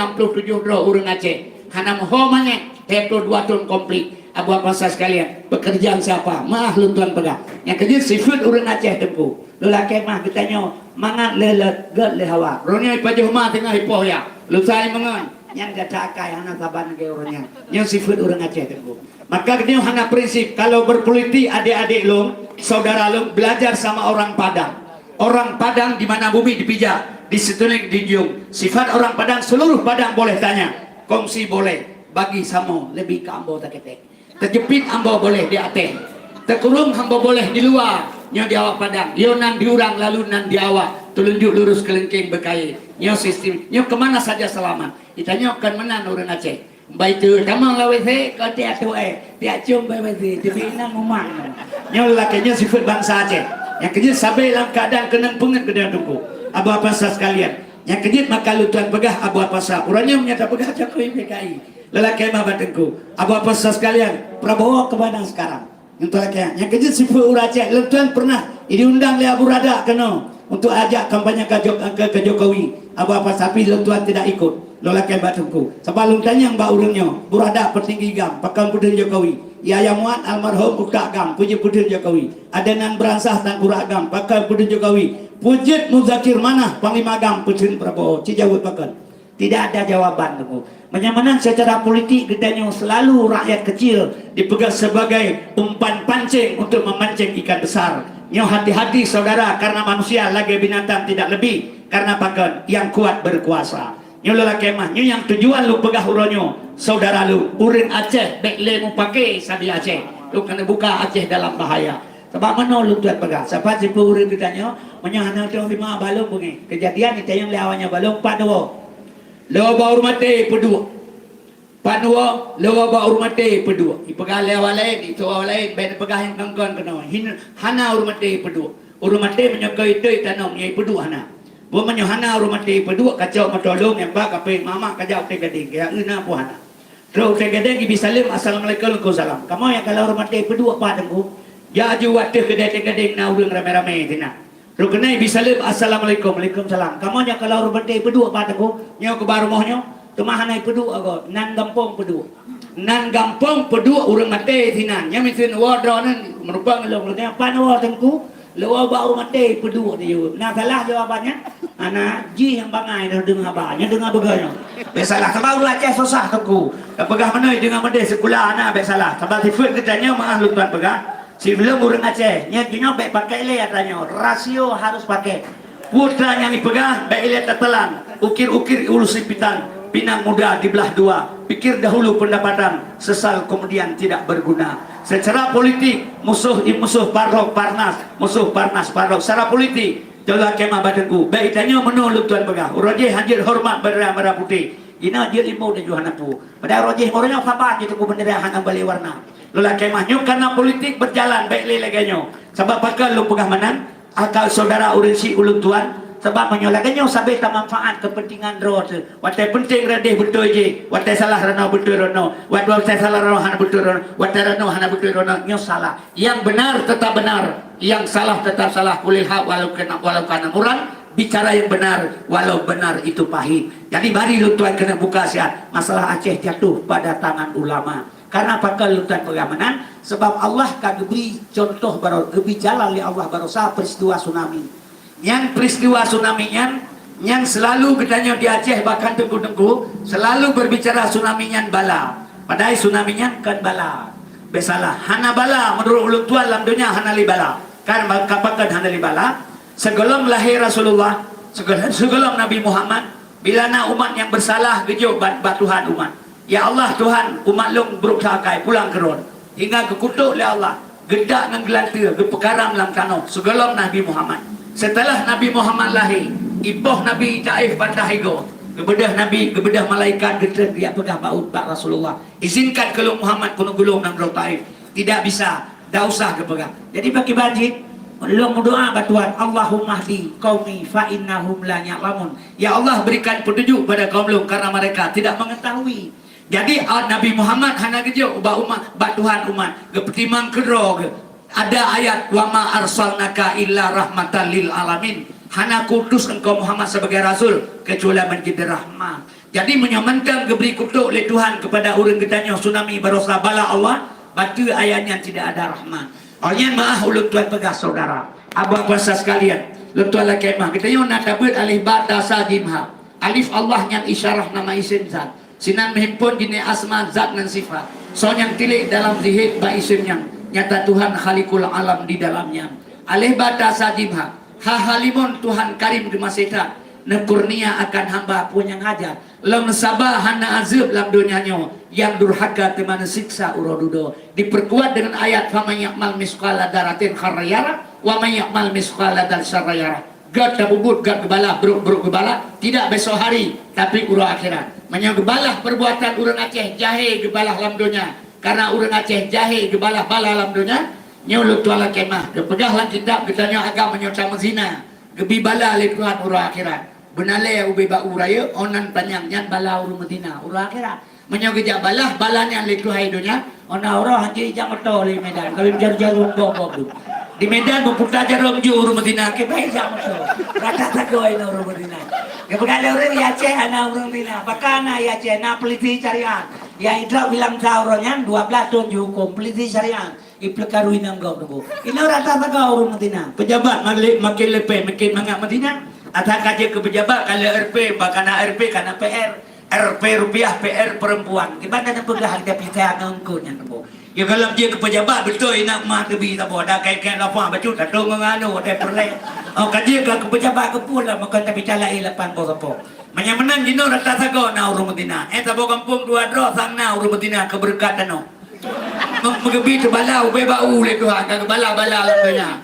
urang Aceh hana mohomane itu 2 tahun komplit. Abu apa sekalian pekerjaan siapa? Maaf lu tuan pegah. Yang kerja sifat urang Aceh tempu. Lelaki mah kitanya mangat lelet get le hawa. Ronya pajuh mah tengah hipoh ya. Lu sai mangan. Yang gata kai hana saban ke urangnya. Yang sifat urang Aceh tempu. Maka dia hana prinsip kalau berpolitik adik-adik lu, saudara lu belajar sama orang Padang. Orang Padang di mana bumi dipijak, disetuling dijung. Sifat orang Padang seluruh Padang boleh tanya. Kongsi boleh. Bagi samo lebih ke ambo tak ketek. Terjepit ambo boleh di atas. Terkurung ambo boleh di luar. Nyo di awak Padang. Yo nan diurang lalu nan di awak. Telunjuk lurus kelengking berkait. Nyo sistem. Nyo kemana saja selamat. Ditanya akan menang orang Aceh. Baik tu tamang lawe se kau tiak tu tiak cium bae se dibina ngomang. Nyo lakinya sifat bangsa Aceh. Yang kerja sampai dalam keadaan kenang pengen ke dalam tungku. Apa sekalian. Yang kerja maka lu tuan pegah abu apa sah. Urangnya menyata pegah Jokowi PKI. Lelaki mah batengku. Apa sekalian? Prabowo ke Padang sekarang. Untuk lelaki yang kerja sifat urang Aceh. Lu tuan pernah diundang oleh Abu Rada kena untuk ajak kampanye ke Jokowi. Apa tapi lu tuan tidak ikut. Lelaki batengku. Sebab lu tanya mbak urangnya. Abu Rada petinggi gam. Pakai pudin Jokowi. Yaya Muat almarhum ukak gam. Puji pudin Jokowi. Adenan beransah dan kurak gam. Pakai pudin Jokowi. Pujit Muzakir mana Panglima Gam Pudin Prabowo. Cijawut pakai. Tidak ada jawaban tunggu. Menyamanan secara politik gedanya selalu rakyat kecil dipegang sebagai umpan pancing untuk memancing ikan besar. Nyo hati-hati saudara karena manusia lagi binatang tidak lebih karena pakan yang kuat berkuasa. Nyo lelaki mah nyo yang tujuan lu pegah uronyo saudara lu urin Aceh baik lemu pakai sabi Aceh. Lu kena buka Aceh dalam bahaya. Sebab mana lu tuan pegah. Siapa si urin ditanya menyahana tu lima balung bungi. Kejadian itu yang lawannya balung 42. Lewa baur mati pedua. Panua lewa baur mati pedua. Ipegah lewa lain, itu lain, beda pegah yang kangkon kena. Hana ur mati pedua. Ur mati menyokai itu tanam yang pedua hana. Buat menyohana ur mati pedua kacau matolong yang bak apa mama kajau te gading ya ina pu hana. Terus te gading ibi salim assalamualaikum salam. Kamu yang kalau ur mati pedua padangku. Ya aju waktu kedai te gading na urang rame-rame tina. Ruknai bisalim assalamualaikum waalaikumsalam. Kamu nya kalau rubante pedua padaku nyo ke barumohnyo tumahanai pedua go nan gampong pedua. Nan gampong pedua urang mate sinan. Nya misin wadronan merubang long nya panwa tengku lewa baru mate pedua dia. Nah salah jawabannya. Ana ji yang bangai dah dengar abahnya dengar beganya. Besalah sebab ulah Aceh susah tengku. Pegah mana dengan made sekolah ana besalah. Sebab sifat katanya maah lu tuan pegah. Sebelum urang Aceh, nyatanya baik pakai le katanya. Rasio harus pakai. Putra yang dipegang baik le tetelan. Ukir-ukir ulu simpitan. pinang muda dibelah dua. Pikir dahulu pendapatan, sesal kemudian tidak berguna. Secara politik, musuh Parlok Parnas, musuh Parnas Parlok. Secara politik, Jola kemah badanku. Baik tanya menoluk tuan pegah. Rojih hadir hormat bendera merah putih. Ina dia limau dan Johanapu. Pada rojih orangnya sabar gitu ku bendera hana balik warna. Lola kemah nyo karena politik berjalan baik legaganyo. Sebab pakal lu pegah manan akal saudara urensi ulun tuan. Sebab menyolakannya sampai tak manfaat kepentingan roh tu. Watai penting radih betul je. Watai salah rana betul rana. Watai salah rana hana betul rana. Watai rana hana betul rana. Nyo salah. Yang benar tetap benar. Yang salah tetap salah. Kulil hak walau kana murang. Bicara yang benar walau benar itu pahit. Jadi mari lu tuan kena buka sihat. Masalah Aceh jatuh pada tangan ulama. Karena pakal lu tuan pengamanan. Sebab Allah kan beri contoh baru. Beri jalan oleh Allah barosa peristiwa tsunami. Yang peristiwa tsunami yang selalu katanya di Aceh bahkan tengku-tengku selalu berbicara tsunami yang bala. Padahal tsunami yang kan bala. Besalah. Hana bala menurut ulun tuan dalam dunia hana li bala. Kan kapakan hana li bala. Sebelum lahir Rasulullah, sebelum Nabi Muhammad, bila na umat yang bersalah gejo batuhan umat. Ya Allah Tuhan, umat long berusaha pulang keron. Hingga kekutuk oleh Allah. Gedak dengan gelantir, gepekaram dalam tanah. Sebelum Nabi Muhammad. Setelah Nabi Muhammad lahir, ipoh Nabi Taif Bandar Higo, gebedah malaikat geter dia pegah baut Pak Rasulullah. Izinkan kalau Muhammad kuno gulung nang Taif. Tidak bisa, dah usah kepegah. Jadi bagi bajit, lu berdoa batuan Allahumma hdi qaumi fa innahum la ya'lamun. Ya Allah berikan petunjuk pada kaum lu karena mereka tidak mengetahui. Jadi Nabi Muhammad hana gejo umat batuhan umat, gepetimang kedro. Ada ayat wa ma arsalnaka illa rahmatan lil alamin. Hana kutus engkau Muhammad sebagai rasul kecuali menjadi rahmat. Jadi menyamankan keberi kutuk oleh Tuhan kepada orang ketanya tsunami barosa bala Allah, baca ayatnya tidak ada rahmat. Orangnya maaf ulun tuan pegah saudara. Abang puasa sekalian, lu tuan la kemah katanya nak dapat alif ba ta sa jim ha. Alif Allah yang isyarah nama isim zat. Sinan menghimpun jenis asma zat dan sifat. So yang tilik dalam zihid ba isimnya. Nyata Tuhan Khalikul Alam di dalamnya. Alih bata sajibha. Ha halimun Tuhan karim gemasita. Nekurnia akan hamba pun yang hajar. Lam sabah hana azab dalam dunianya. Yang durhaka temana siksa urodudo. Diperkuat dengan ayat faman yakmal misqala daratin kharayara. Wa man yakmal misqala dar syarayara. Gad tabubut, gad gebala, beruk gebala. Tidak besok hari, tapi urah akhirat. Menyegebalah perbuatan urang Aceh. Jahe gebalah dalam dunia. Karena orang Aceh jahe gebalah bala alam dunia nyulut tuala kemah gepegahlah kitab katanya agama nyota zina gebi bala le Tuhan urang akhirat benale ubi ba uraya onan panjang nyan bala urang Medina urang akhirat menyogejak balah balanya le Tuhan dunia ona ora haji jang oto le Medan kalau jar-jarum bob di Medan memputar jarum ju urang Medina ke bae jang oto rata tagoy na urang Medina gepegale urang Aceh ana urang Medina bakana ya Aceh na peliti carian. Yang itu bilang sauronnya 12 tahun dihukum peliti syariah iplekaruin ang gaw nabo. Ina rata taga urang Medina. Pejabat makin lepe makin mangak Medina. Atau kaje ke pejabat kalau RP bakana RP kana PR. RP rupiah PR perempuan. Gimana nak pegah kita pita ngangkutnya nabo. Ya kalau dia ke pejabat betul ina mah tebi tabo ada kayak lapang bacu tadong ngano ada perle. Oh kaje ke pejabat ke pula makan tapi calai lapan popo. Menyamenan dino rata sago na urang Medina. Tabo kampung dua dro sang na urang Medina keberkatan no. Mengebi terbala ube bau le Tuhan ke bala-bala lamanya.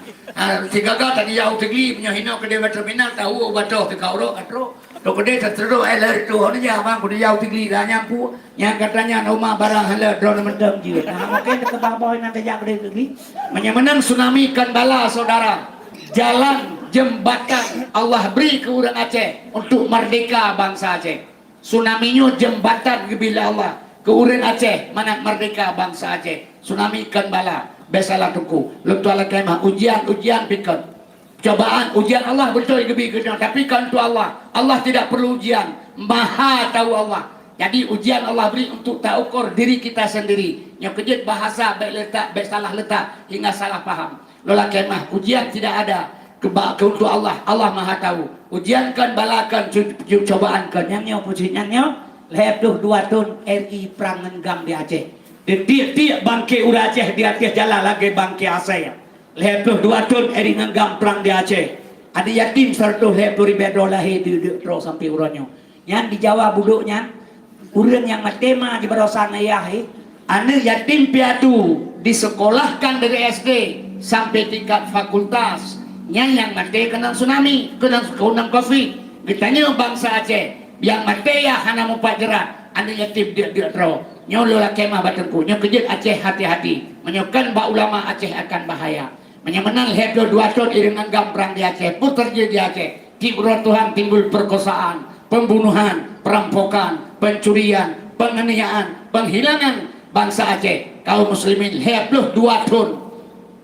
Sigaga tadi jauh tinggi punya hino ke dewa terminal tahu batoh te kauro atro. To kede terus eler tu ono ja bang kudu jauh tinggi dah nyampu yang katanya rumah barang haler drone mendem jieu. Nah mungkin ke bawah nanti jak gede tinggi. Menyamenan tsunami kan bala saudara. Jalan jembatan Allah beri ke orang Aceh untuk merdeka bangsa Aceh. Tsunami-nya jembatan bila Allah ke orang Aceh mana merdeka bangsa Aceh. Tsunami kan bala besalah tuku. Lu tuala kemah ujian pikir. Cobaan ujian Allah betul gebi gede tapi kan tu Allah. Allah tidak perlu ujian. Maha tahu Allah. Jadi ujian Allah beri untuk tak ukur diri kita sendiri. Yang kejut bahasa baik letak, baik salah letak hingga salah faham. Lola kemah ujian tidak ada untuk Allah. Allah Maha tahu. Ujian kan balakan cobaan kan nyamnya pujiannya lehep tuh 2 tahun RI perang ngenggam di Aceh. Tiap bangke ura Aceh di Aceh jalan lagi bangke Aceh. Lehep tuh 2 tahun RI ngenggam perang di Aceh. Ada yatim serta lehep tuh ribedo lahir di terus sampai urannya. Yang di Jawa buduknya Urang yang matema di barosan ayah ane yatim piatu disekolahkan dari SD sampai tingkat fakultas. Yang mati kena tsunami, kena COVID. Ditanya bangsa Aceh, yang mati ya hana mau pajaran, ane yatim dia tro. Nyolo lah kemah batengku, nyo kejut Aceh hati-hati. Menyokan ba ulama Aceh akan bahaya. Menyemenang hebdo 2 tahun iringan gamprang di Aceh, putar di Aceh. Timbul Tuhan timbul perkosaan, pembunuhan, perampokan, pencurian, penganiayaan, penghilangan bangsa Aceh. Kaum muslimin hebdo 2 tahun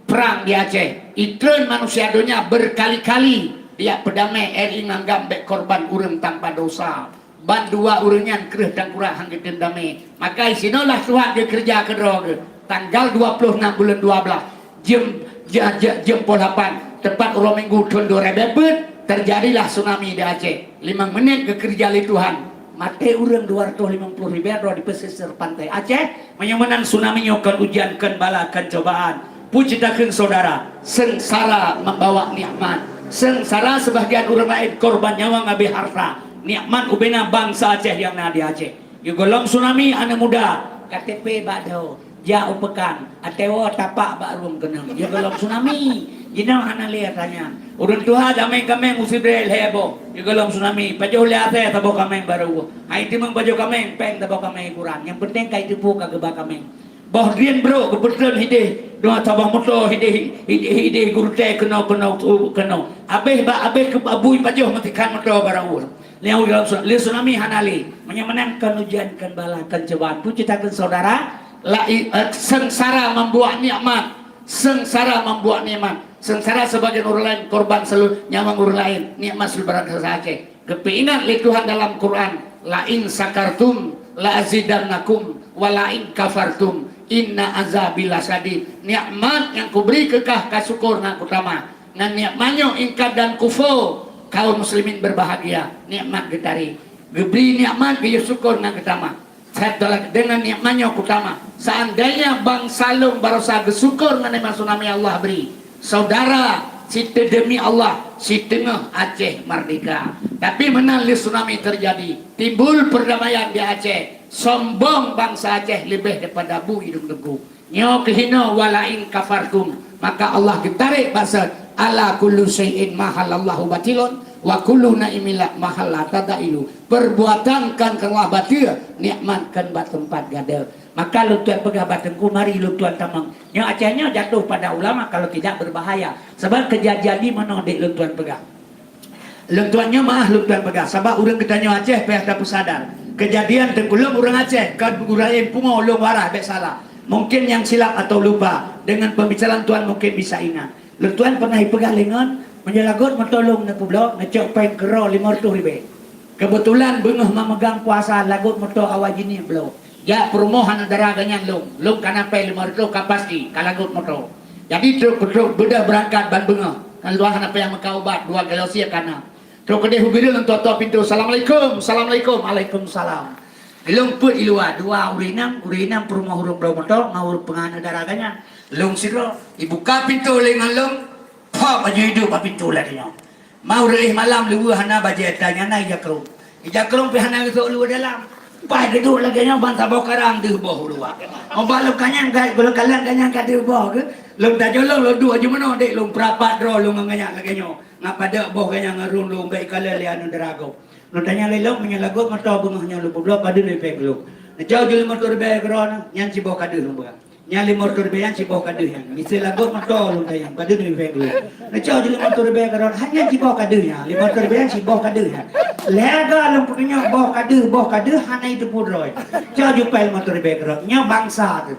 perang di Aceh. Itren manusia dunia berkali-kali dia pedamai eri nganggam bek korban urang tanpa dosa. Ban dua urangnya kereh dan kurang hangge dendame. Maka isinolah Tuhan dia kerja kedua tanggal 26 bulan 12 jam 8 tepat ulang minggu tahun 2000 terjadilah tsunami di Aceh. 5 menit ke kerja li Tuhan. Mati urang 250 ribu di pesisir pantai Aceh. Menyemenang tsunami nyokan ujian kan bala kan cobaan. Pujidakan saudara, sengsara membawa nikmat. Sengsara sebagian orang lain korban nyawa ngabe harta. Nikmat ubena bangsa Aceh yang nadi Aceh. Yugolong tsunami anak muda. KTP bado, jauh pekan. Atewo tapak barum kenang. Yugolong tsunami. Jinau hana lihat tanya. Urang Tuhan damai kami musibrel hebo. Yugolong tsunami. Pajo lihat saya tabo kami baru. Hai timang pajo kami peng tabo kami kurang. Yang penting kai tipu kageba kami. Bah rian bro kebetulan hide doa tabang motor hide guru teh kena abeh ke abui pajoh matikan motor barang liau le tsunami hanali menyemenangkan ujian kan bala kan cobaan pujidakan saudara sengsara membuat nikmat sengsara sebagian orang lain korban selalu nyawa orang lain nikmat selalu berada Aceh kepingan li Tuhan dalam Quran la in sakartum la azidannakum wa la in kafartum inna azabila sadid. Nikmat yang kuberi kekah kasukur nak utama. Ngan nikmatnya ingkar dan kufur kaum muslimin berbahagia. Nikmat getari. Geberi nikmat ke syukur nak utama. Dengan nikmatnya utama. Seandainya bang salung barosa bersyukur mengenai tsunami Allah beri. Saudara, sita demi Allah, si tengah Aceh merdeka. Tapi menang tsunami terjadi. Timbul perdamaian di Aceh. Sombong bangsa Aceh lebih daripada bu hidung debu. Nyo kehina walain kafartum. Maka Allah getarik bahasa ala kullu syai'in mahalallahu batilun wa kullu naimila mahalla tadailu. Perbuatan kan Allah batil, nikmat kan bat tempat gada. Maka lu tuan pegah batengku mari lu tuan tamang. Nyo Acehnya jatuh pada ulama kalau tidak berbahaya. Sebab kejadian di mana dek lu tuan pegah. Lu tuannya mah lu tuan pegah. Sebab urang ketanya Aceh payah dapat sadar. Kejadian tengkulung orang Aceh kan gurain pungo ulung warah bek salah mungkin yang silap atau lupa dengan pembicaraan Tuhan mungkin bisa ingat lu Tuhan pernah pegang lengan menyelagut mentolong na publok ngecok pain kero 500 ribu kebetulan bengah memegang puasa lagut motor awal jini belum ya perumahan negara ganyan lung karena pain 500 kapasti kalagut motor jadi truk beda berangkat ban bengah kan luar apa yang mekaubat 2 galosia kana terus kedai hubiril untuk tutup pintu. Assalamualaikum, assalamualaikum, waalaikumsalam. Gelung put iluah dua urinam perumah hurung bro motor ngawur pengana daraganya. Lung siro dibuka pintu lengan lung, pa baju hidup pa pintu lagi nyo. Mau reih malam lu hana baju etanya na ija kerung pi hana itu lu dalam. Pa geduk lagi nyo bantah bokarang di boh luah. Mau balok kanyang kalau kalian kanyang kadi boh ke. Lung tajolong lu dua jumano dek lung perapat ro lung nganyak lagi nyo. Ngapada boh kanya ngarun lu baik kala lian ndarago no tanya lelok menyalagot mata bengahnya lu blok pada le peglo ne jauh juli motor be gron nyan ci boh kadu lu ba nyali motor be yan ci boh kadu yan misal lagot mata lu tayang pada le peglo ne jauh juli motor be gron hanya ci boh kadu ya li motor be yan ci boh kadu ya lega lu punya boh kadu hana itu pudroy jauh jupel motor be gron nya bangsa tu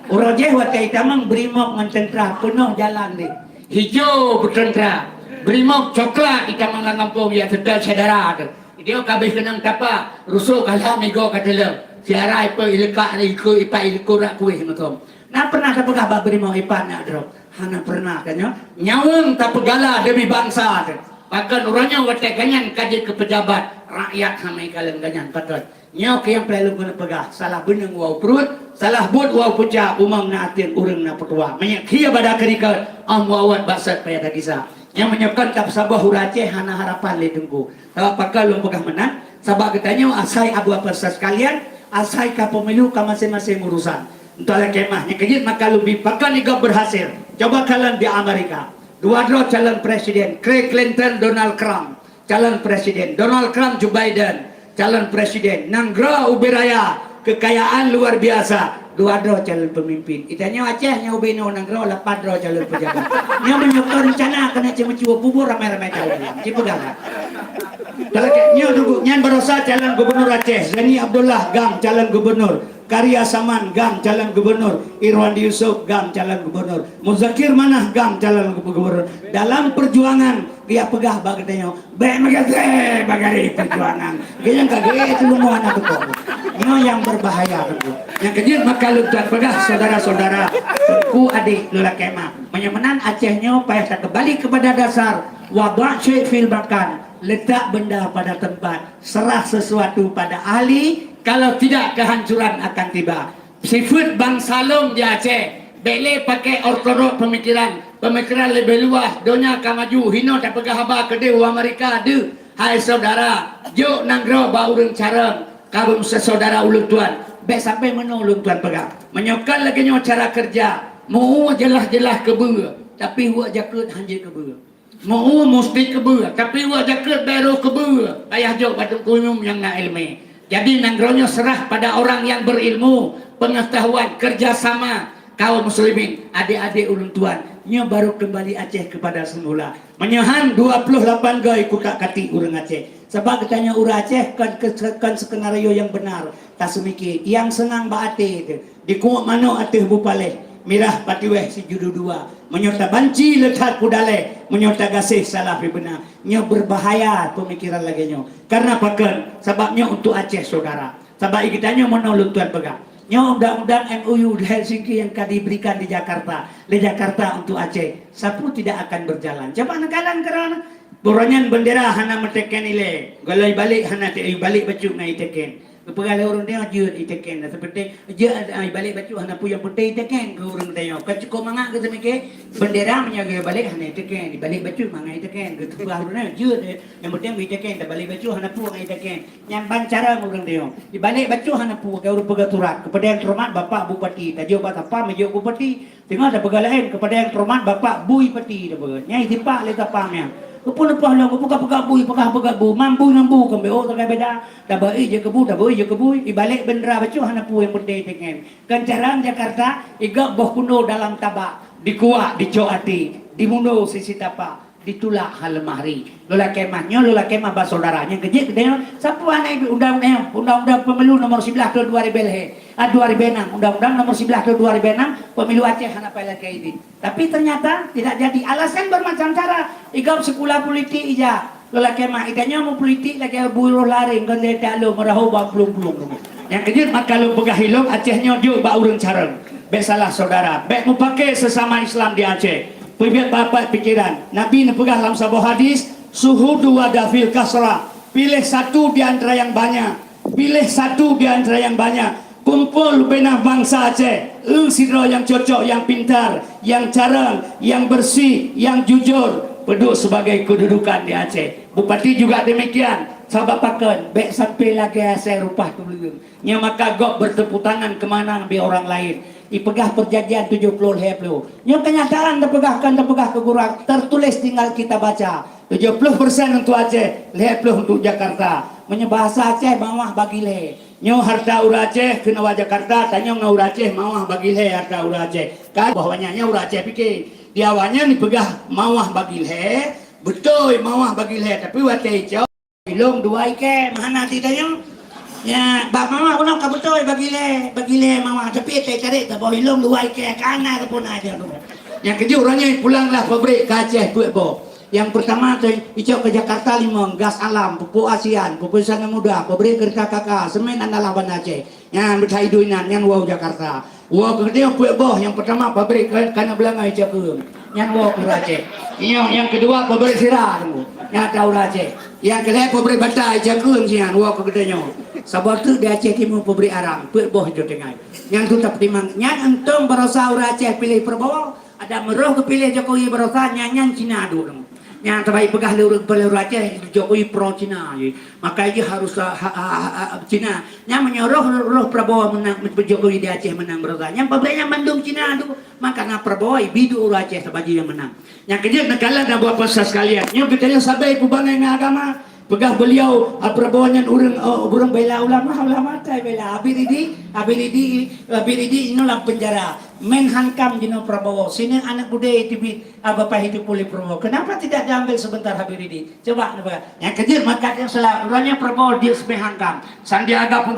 urang je watai tamang brimok ngan tentra penuh jalan ni hijau bertentra Brimok coklat ikan manglang kampung yang sedal sedara tu. Dia kabeh kenang tapa rusuk kalah mego kadele. Siara ipa ilka iku ipa ilku rak kuih matom. Na pernah tak pegah brimok ipa nak dro. Hana pernah kan yo. Nyawang tak pegala demi bangsa tu. Bahkan orangnya watek ganyan kaji ke pejabat rakyat hamai kalian ganyan patut. Nyaw ke yang perlu guna pegah salah beneng wau perut, salah but wau puja umang na atin urang na petua. Menyak kia pada kerika am wawat basat payah tak kisah. Yang menyebabkan tak sabah hurace hana harapan le tengku. Tahu apakah lu pegah menang? Sabab katanya asai abu apa sekalian, asai ka pemilu ka masing-masing urusan. Entahlah kemahnya kejit maka lebih pakan juga berhasil. Coba kalian di Amerika. Dua calon presiden, Craig Clinton, Donald Trump. Calon presiden, Donald Trump, Joe Biden. Calon presiden, Nanggro Ubiraya, kekayaan luar biasa. Dua calon pemimpin. Itanya Aceh nya ubino Nanggro, lapan calon pejabat. Nya menyokong rencana kena cuma bubur ramai-ramai calon. Cipegang. Talaknya dulu nyan berosa calon gubernur Aceh, Zani Abdullah Gam calon gubernur, Karya Saman Gam calon gubernur, Irwandi Yusuf Gam calon gubernur, Muzakir Manah Gam calon gubernur. Dalam perjuangan dia pegah bagatnya, bagai perjuangan. Dia yang kaget itu mau anak betul. Ini yang berbahaya betul. Yang kecil maka luntuan pegah saudara-saudara, ku adik lula kemah. Menyemenan Acehnya payah kembali kepada dasar wabah syai fil makan. Letak benda pada tempat, serah sesuatu pada ahli, kalau tidak kehancuran akan tiba. Sifat Bang Salom di Aceh, bele pakai ortodok pemikiran lebih luas, donya akan maju, hino tak pegah haba ke dewa Amerika ada. Hai saudara, juk nanggro baureng careng, kabum sesaudara ulun tuan, baik sampai mana ulun tuan pegah. Menyokal lagi cara kerja, mau jelas-jelas kebua, tapi buat jakut hanya kebua. Mau mesti kebua, tapi wak jaket baru kebua. Ayah jok batu kumum yang nak ilmu. Jadi nanggronyo serah pada orang yang berilmu, pengetahuan, kerjasama kaum muslimin, adik-adik ulun tuan. Nyo baru kembali Aceh kepada semula. Menyahan 28 gay kuka kati urang Aceh. Sebab katanya urang Aceh kan skenario yang benar. Tak semiki. Yang senang baate itu. Di kuat mano ateh bupaleh. Mirah patiweh si judu dua menyota banci letak kudale menyota gasih salah benar nyo berbahaya pemikiran lagi nyo karena pakan sebabnya untuk Aceh saudara sebab kitanya menolong tuan pegang nyo undang-undang MOU di Helsinki yang diberikan di Jakarta untuk Aceh sapu tidak akan berjalan coba nekalan kerana boronyan bendera hana meteken ile golai balik hana balik baju ngai teken Pegala orang dia jut iteken seperti je balik baju hana puyang putih iteken ke orang dia kecuk mangak ke semike bendera menyaga balik hana iteken di balik baju mangak iteken ke tu orang jut yang penting iteken di balik baju hana puang iteken yang bancara orang dia di balik baju hana puang ke orang pegaturan kepada yang terhormat bapak bupati tajo apa mejo bupati tengah ada pegalain kepada yang terhormat bapak bupati dah begat nyai tipak le tapamnya Kepun apa lah, pegah bu, mampu kembe, oh tak beda. Dah baik je kebu, ibalik bendera bacu hana pu yang berdaya dengan. Kencaran Jakarta, igak boh kuno dalam tabak, dikuak, dicoati, dimuno sisi tapak, ditulak halemahri. Lola kemah basaudaranya kejik dia. Siapa anak undang-undang pemilu nomor 11 tahun 2006, undang-undang nomor 11 tahun 2006 pemilu Aceh hana pala kayak ini. Tapi ternyata tidak jadi. Alasan bermacam cara. Igau sekolah politik ija. Lola kemah idanya mau politik lagi buruh laring kan dia tak lo merahu belum. Yang kejut maka lu pegah hilung Acehnya juk ba urang careng. Besalah saudara, baik mau pakai sesama Islam di Aceh. Pemimpin bapak pikiran Nabi nepegah dalam sebuah hadis suhudu wadafil kasrah pilih satu di antara yang banyak kumpul benah bangsa Aceh sidro yang cocok yang pintar yang carang yang bersih yang jujur peduk sebagai kedudukan di Aceh bupati juga demikian sahabat pakan baik sampai lagi saya rupah tu nya maka gok bertepuk tangan kemana bi orang lain ipegah perjanjian 70 heplo. Yang kenyataan terpegah kekurang tertulis tinggal kita baca 70% untuk Aceh, 10 untuk Jakarta. Menyebahasa Aceh mawah bagi le. Nyo harta ura Aceh kena wa Jakarta, tanya ngau Aceh mawah bagi le harta ura Aceh. Kan bahwanya ura Aceh fikir di awalnya dipegah mawah bagi le, betul mawah bagi le tapi wa teh jauh ilung dua ike mana tidaknya ya, bak mama pun nak betul bagi le mama tapi cari tak boleh ilung luai ke kana pun aja tu. Yang kedua orangnya pulanglah pabrik ke Aceh buat bo. Yang pertama tu icau ke Jakarta limong gas alam pupuk ASEAN pupuk sana muda pabrik kereta kakak semen andalaban Aceh. Yang bercai duinan yang wow Jakarta. Wow kedua buat bo yang pertama pabrik kana belanga icau ke yang wow ke Aceh. Yang kedua pabrik sirah tu. Yang tahu Aceh. Yang kedua pabrik bata icau ke sian wow ke gedenya. Sebab tu di Aceh Timur pabrik arang, puak boh jo tengah. Yang tu tak timang. Nyan entong berosa ura Aceh pilih Prabowo, ada meroh kepilih Jokowi berosa nyanyan Cina dulu. yang terbaik pegah lurus peluru Aceh Jokowi pro Cina je. Maka dia harus Cina yang menyuruh roh Prabowo menang Jokowi di Aceh menang berada yang pabrik Bandung Cina tu maka na Prabowo bidu uru Aceh sebagai yang menang yang kejadian negara dan buat pasal sekalian yang kita yang sabai kubana yang agama pegah beliau Prabowo yang urang bela ulama tai bela abiridi inilah penjara menhankam dino Prabowo sini anak budaya TV bapak hidup oleh Prabowo kenapa tidak diambil sebentar Habibidi coba yang kecil maka yang selanjutnya Prabowo dia menhankam Sandiaga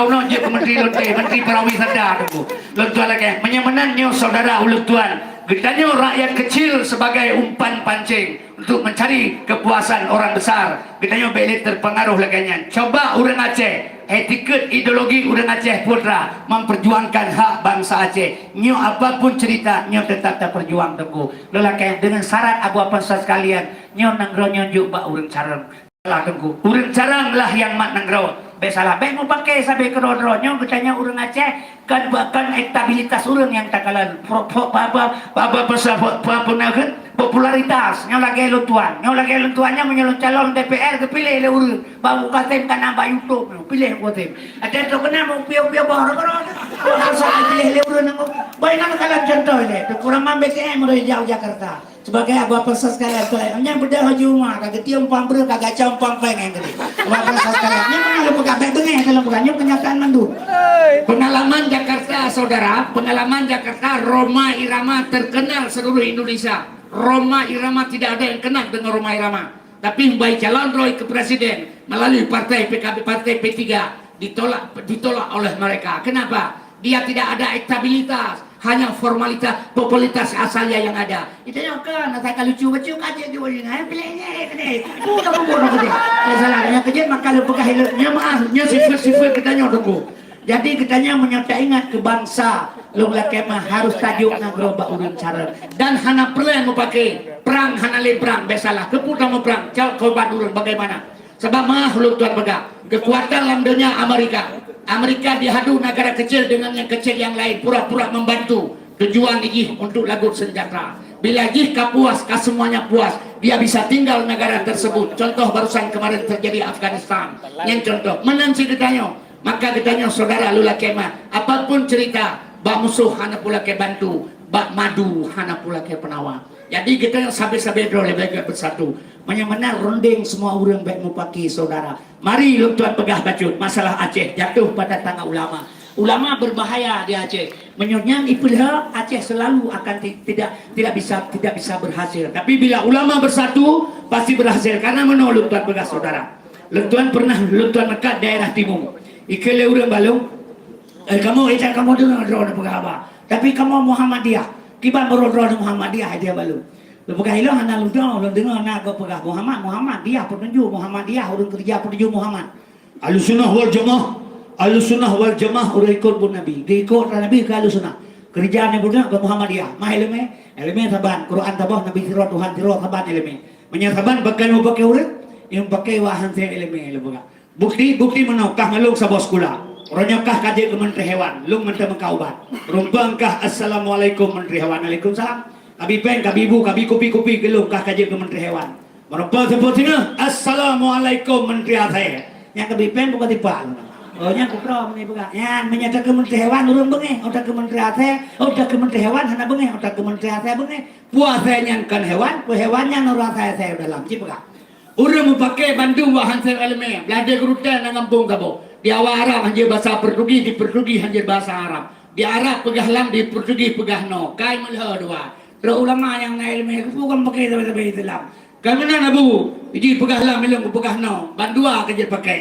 Uno dia menteri pariwisata tu tuan lagi menyemenan nyo saudara ulut tuan getanya rakyat kecil sebagai umpan pancing untuk mencari kepuasan orang besar getanya belit terpengaruh laganya coba orang Aceh etiket ideologi orang Aceh Putra memperjuangkan hak bangsa Aceh nyo apapun cerita nyo tetap terperjuang teguh lelaki dengan syarat abu apa sekalian nyo nanggro nyo juga orang carang lah teguh orang carang lah yang mak nanggro besalah baik mau pakai sampai ke rodronyo katanya orang Aceh kan bahkan elektabilitas orang yang tak kalah popularitas nyo lagi lutuannya menyalon calon DPR kepilih le urang baru katem kan nambah YouTube pilih katem ada tu kena mau piau-piau baru harus pilih le urang baik nak kalah contoh le kurang BTM dari jauh Jakarta sebagai abah proses sekalian tu yang beda haji rumah kagak tiung pambreu kagak campang pengen gede abah proses sekalian nya mana lu kabeh bengeh kalau bukannya kenyataan mandu pengalaman Jakarta saudara pengalaman Jakarta Roma Irama terkenal seluruh Indonesia Roma Irama tidak ada yang kenal dengan Roma Irama tapi baik calon Roy ke presiden melalui partai PKB partai P3 ditolak oleh mereka kenapa dia tidak ada elektabilitas hanya formalitas populitas asalnya yang ada itu yang kan saya lucu aja dia boleh pilihnya udah bodoh gede salahnya kerja maka lu pegah hilangnya maafnya sifat katanya tunggu jadi katanya menyertai ingat ke bangsa lu kemah harus tajuk nagroba urang cara dan hana perlen mau pakai perang hana le perang besalah keputar mau perang korban urang bagaimana sebab mah lu tuan pegah kekuatan dalam dunia Amerika dihadu negara kecil dengan yang kecil yang lain pura-pura membantu tujuan ini untuk lagut senjata bila jih puas semuanya puas dia bisa tinggal negara tersebut contoh barusan kemarin terjadi Afghanistan yang contoh menang si ketanya maka ketanya saudara lula kemah apapun cerita bak musuh hana pula ke bantu bak madu hana pula ke penawar jadi kita yang sabi-sabi dulu lebih bersatu menyamana rondeng semua orang baik mupaki saudara mari lu tuan pegah bacut masalah Aceh jatuh pada tangan ulama berbahaya di Aceh menyonyang ipilha Aceh selalu akan tidak bisa berhasil tapi bila ulama bersatu pasti berhasil karena menolak tuan pegah saudara lu tuan pernah lu tuan dekat daerah timur ikele urang balung kamu dengar drone pegah apa tapi kamu Muhammadiyah kibar berodro Muhammadiyah dia balung lu pegah ilo hana lu dengar nak pegah Muhammad dia petunjuk Muhammadiyah urang kerja petunjuk Muhammad Ahlussunnah wal Jamaah urang ikut pun Nabi diikut Nabi ke Ahlussunnah kerjaan yang ke Muhammadiyah mah eleme saban Quran tabah Nabi sirah Tuhan sirah saban eleme menyasaban bakal mau pakai urang yang pakai wahan saya eleme lu pegah bukti menokah ngalung sa bos kula ronyokah kaje ke menteri hewan lu menteri mengkaubat rumpangkah assalamualaikum menteri hewan waalaikumsalam kabi pen kabi ibu kabi kopi gelung kah kaje ke menteri hewan merumpang sebutnya assalamualaikum menteri athe yang kabi pen bukan tipa oh nya kupro meni buka ya menyata ke menteri hewan urang bengeh udah ke menteri athe udah ke menteri hewan hana bengeh udah ke menteri athe bengeh puasa nyangkan hewan hewannya nurut athe dalam cipa urang mupake Bandung wahan saya eleme belajar grutan nang kampung kabo di awal Arab hanya bahasa Portugis di Portugis hanya bahasa Arab di Arab pegah lam di Portugis pegah no kai melha dua terus ulama yang na eleme bukan pakai sampai Islam kami na nabuiji pegah lam ilmu pegah no bandua kerja pakai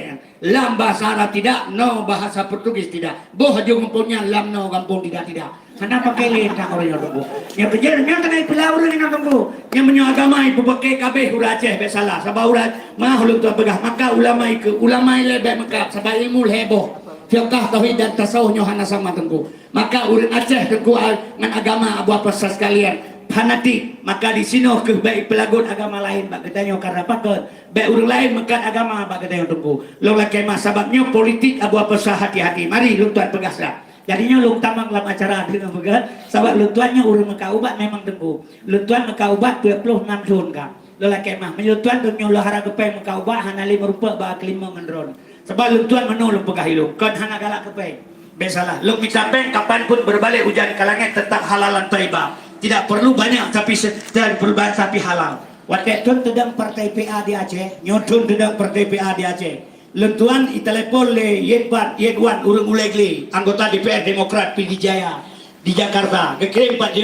lam bahasa Arab tidak no bahasa Portugis tidak boh aja mempunyai lam no kampung tidak karena pakai lentang orang yang tunggu yang kerja yang tengah pelawur yang tunggu yang menyo agama ibu pakai kabeh ura Aceh besalah sabah ura mah ulun tu pegah maka ulama lebih mekap sabah ilmu heboh fiqh tauhid dan tasawuf nyohana sama tunggu maka urang Aceh tunggu dengan agama abu apa sekalian fanatik maka di sini ke baik pelagun agama lain bak katanya karena pakon baik urang lain mekat agama bak katanya tunggu lo lagi mah sebabnya politik abu apa hati-hati mari lu tuan pegaslah jadinya lu tamang dalam acara dengan begat sebab lu tuannya urang maka ubat memang tengku lu tuan maka ubat 26 tahun kan Lelaki mah menyutuan dunia lahara kepeng mengkau bah hana lima rupa bah kelima mendron. Sebab luntuan menolong pegahilu. Kan hana galak kepeng. Besalah. Lu mincapen kapanpun berbalik hujan kalangit tentang halalan taibah. Tidak perlu banyak tapi tidak perlu banyak tapi halal. Waktu itu tedang partai PA di Aceh. Nyotun tedang partai PA di Aceh. Lentuan itelepon le Yedwan urung ulegli anggota DPR Demokrat Pidi Jaya di Jakarta. Dia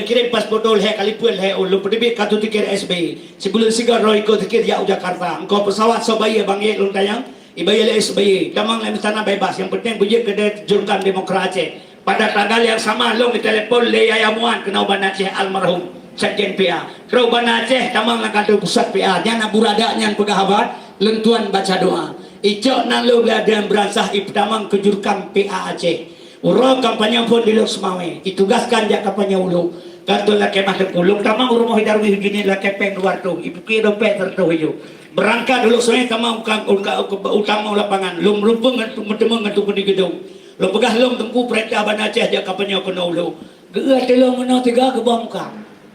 kirim pas bodol he kalipun he lu pedebit kartu tikir SBY. Sebelum sigar roy ko tikir jauh Jakarta. Engkau pesawat sobaya bang Yed lu tayang. Ibaya le SBY. Damang le sana bebas. Yang penting bujik ke jurkan Demokrat Aceh. Pada tanggal yang sama lu ditelepon le Yayamuan kenau ban Aceh almarhum Sekjen PA. Kenau ban Aceh damang lang kantor pusat PA. Nyana buradanya pegahabat lentuan baca doa. Icok nalu dan berasah iptamang kejurkam PA Aceh. Uro kampanye pun di Lok Semawe. Ditugaskan dia kampanye ulu. Kantor laki mah terkulung. Tamang rumah hidarwi gini laki peng luar tu. Ibu kira dompet tertu hijau. Berangkat dulu Semawe tamang utama lapangan. Lum rumpung bertemu ngantuk di gedung. Lum pegah lum tengku perintah ban Aceh dia kampanye kena ulu. Geua telung meno tiga gebah muka.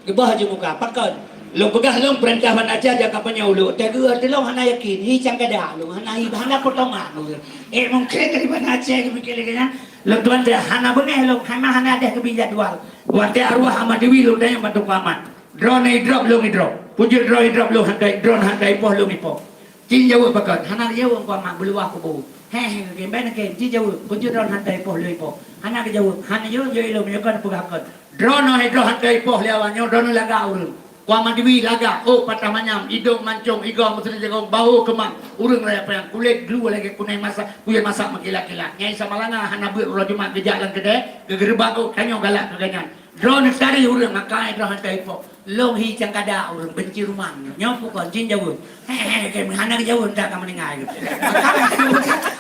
Gebah aja muka. Pakai. Lu pegah lu perintah ban Aceh aja kapannya ulu. Tega telong hana yakin hi cangkada lu hana hi hana potongan lu. Mungkin dari ban Aceh mikirnya lu tuan dah hana bengeh lu hana ada kebijak dual. Wate arwah Ahmad Dewi lu dah yang bantu amat. Drone drop lu drop. Pujur drone drop lu handai drone handai poh lu mipo. Cin jauh pakat hana jauh ku amat beluah ku bu. He gemben ke cin jauh pujur drone handai poh lu mipo. Hana ke jauh hana jauh lu menyekan pegakot. Drone handai poh lewanyo drone laga urun. Kuama diwi laga, oh patah manyam, hidung mancung, igong mesti jagong, bau kemang, urung raya payang, kulit glue lagi kunai masak, kuya masak makila-kila. Nyai sama langa hana buat ulah cuma kejalan gede, gegerbang oh kanyo galak keganyan. Drone tadi urung makai drone hantai po, long hi cangkada urung benci rumah, nyopu kon jin jauh, kayak hana jauh tak kamu nengai.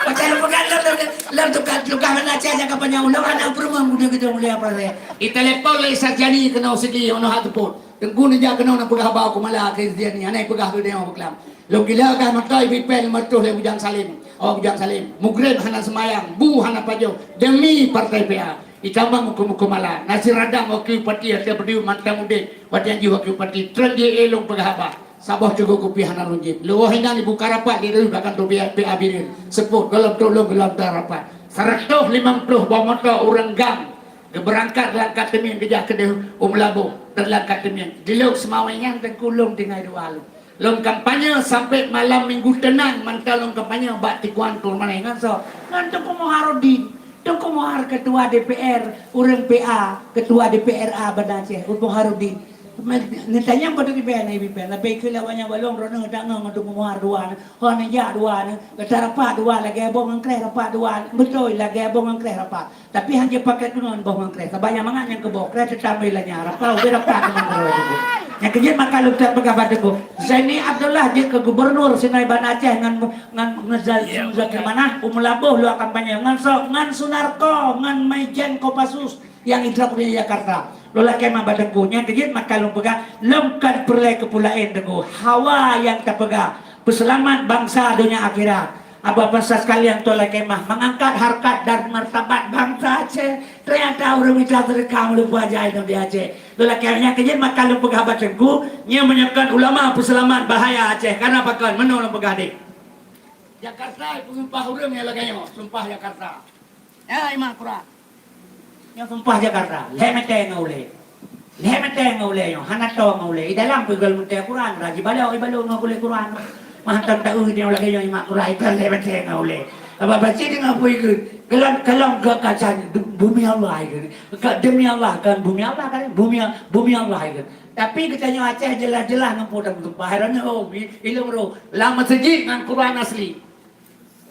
Macam bukan lem tukar mana aja kapannya ulah hana perumah muda gitu mulai apa saya. Itelepon le sarjani kena segi ono hatu pun. Tengku ni jaga nak pegah bau aku malah Kristian ni anai pegah tu dia berkelam. Lo gila kan matai bipel matuh le bujang salim. Oh bujang salim. Mugrib hana semayang, bu hana pajo demi partai PA. Itambang muka-muka malah. Nasi radang wakil parti atau berdiri mantang udik. Wadian jiwa wakil parti. Tren dia elong pegah apa. Sabah cukup kopi hana runjit. Lo hina ni buka rapat di dalam belakang tu PA birin. Sebut gelap tolong gelap dah rapat. 150 bawa motor orang gang. Berangkat langkat temien kejah ke Labu terlangkat temien di Lok Semawe yang tengkulung tinggal dua lu long kampanye sampai malam minggu tenang mantal long kampanye bak tikuan tur mana ngan so ngan tu Harudin tu ketua DPR urang PA ketua DPRA Banda Aceh Harudin nitanya pada DPR na DPR tapi kelawanya balong rono datang untuk memuar dua hon ya dua ketara pa dua lagi abong angkreh rapat dua betul lagi abong angkreh rapat tapi hanya pakai kunon abong angkreh banyak mangan yang kebok kereta tambah lanya rapat berapa teman itu yang kerja maka lu tak pegabat aku Zaini Abdullah dia ke gubernur Sinai Banda Aceh ngan ngezal ke mana Labuh lu akan banyak ngan sok ngan Sunarko ngan Maijen Kopassus yang idrak di Jakarta lola kemah badengku nya kejit maka lu pegang lengkap perlai kepulauan dengku hawa yang tak pegang peselamat bangsa dunia akhirat apa sekalian tola kemah mengangkat harkat dan martabat bangsa Aceh ternyata orang minta terekam lu wajah itu di Aceh lola kemahnya kejit maka lu pegang badengku nya menyiapkan ulama peselamat bahaya Aceh karena pakai menolak pegang dik Jakarta sumpah urang ya laganya sumpah Jakarta ya imam Quran yang sumpah Jakarta, lemete ngaule yang hanato ngaule. Idalam pegal munte Quran, raji balaw ibalo ngaule Quran. Mahantam tau dia lagi yang imak Quran itu lemete ngaule. Apa baca dia ngapui ke? Kalau ke kaca bumi Allah itu, demi Allah kan bumi Allah kan bumi Allah itu. Tapi katanya Aceh jelas-jelas ngampun sumpah. Herane oh ilmu ro lama sejik ngan Quran asli.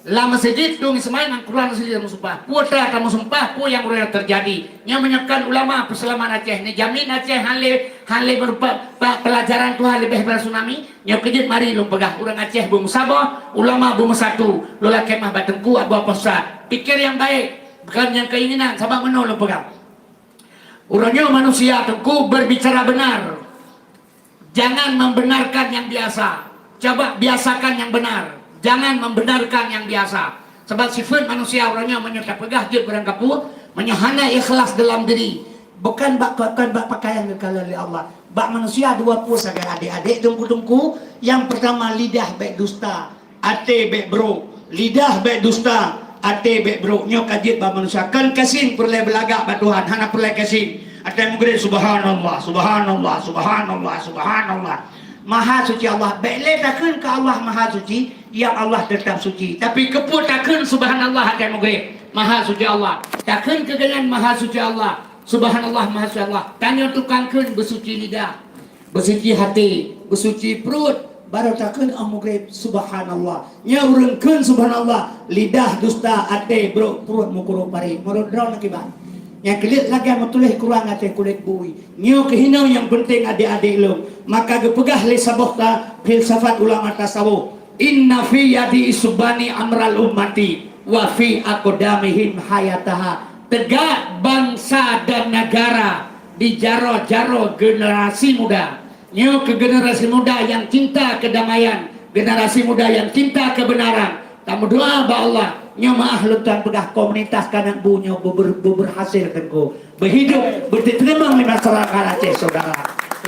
Lama sedikit dong semain ang Quran asli kamu sumpah. Putra kamu sumpah, pu yang udah terjadi. Yang menyiapkan ulama perselaman Aceh. Ini jamin Aceh hale berupa pelajaran tu hale behbar tsunami. Yang kejut mari lu pegah orang Aceh bung sabah, ulama bung satu. Lola kemah batengku abu apa sah. Pikir yang baik, bukan yang keinginan. Sabang meno lu pegang. Urangnya manusia tengku berbicara benar. Jangan membenarkan yang biasa. Coba biasakan yang benar. Jangan membenarkan yang biasa. Sebab sifat manusia orangnya menyerta pegah dia berang kapur, menyahana ikhlas dalam diri. Bukan bak pakaian kalau oleh Allah. Bak manusia dua puluh sebagai adik-adik tungku-tungku. Yang pertama lidah baik dusta, ate baik bro. Lidah baik dusta, ate baik bro. Nyo kajit bak manusia. Kan kasin perlu belagak bak Tuhan. Hana perlu kasin. Ate mugrid subhanallah, subhanallah, subhanallah, subhanallah. Maha suci Allah. Baiklah takkan ke Allah maha suci. Yang Allah tetap suci. Tapi keput takkan subhanallah ate mugrid. Maha suci Allah. Takkan kegangan maha suci Allah. Subhanallah, Maha Suci Allah. Tanya tukang kun bersuci lidah, bersuci hati, bersuci perut. Baru takkan amugrib subhanallah. Nya urang kun subhanallah. Lidah dusta, hati perut mukuru pari. Menurut draw nakibat. Yang kelit lagi yang tulis kurang hati kulit bui. Nya kehinau yang penting adik-adik lo. Maka gepegah li sabohta filsafat ulama tasawuf. Inna fi yadi isubani amral ummati wa fi aqdamihim hayataha. Tegak bangsa dan negara di jaro-jaro generasi muda. Nyo ke generasi muda yang cinta kedamaian, generasi muda yang cinta kebenaran. Tamu doa ba Allah, nyo maah lutan pegah komunitas kanan bunyo berhasil kan ko. Berhidup berterima di masyarakat Aceh saudara.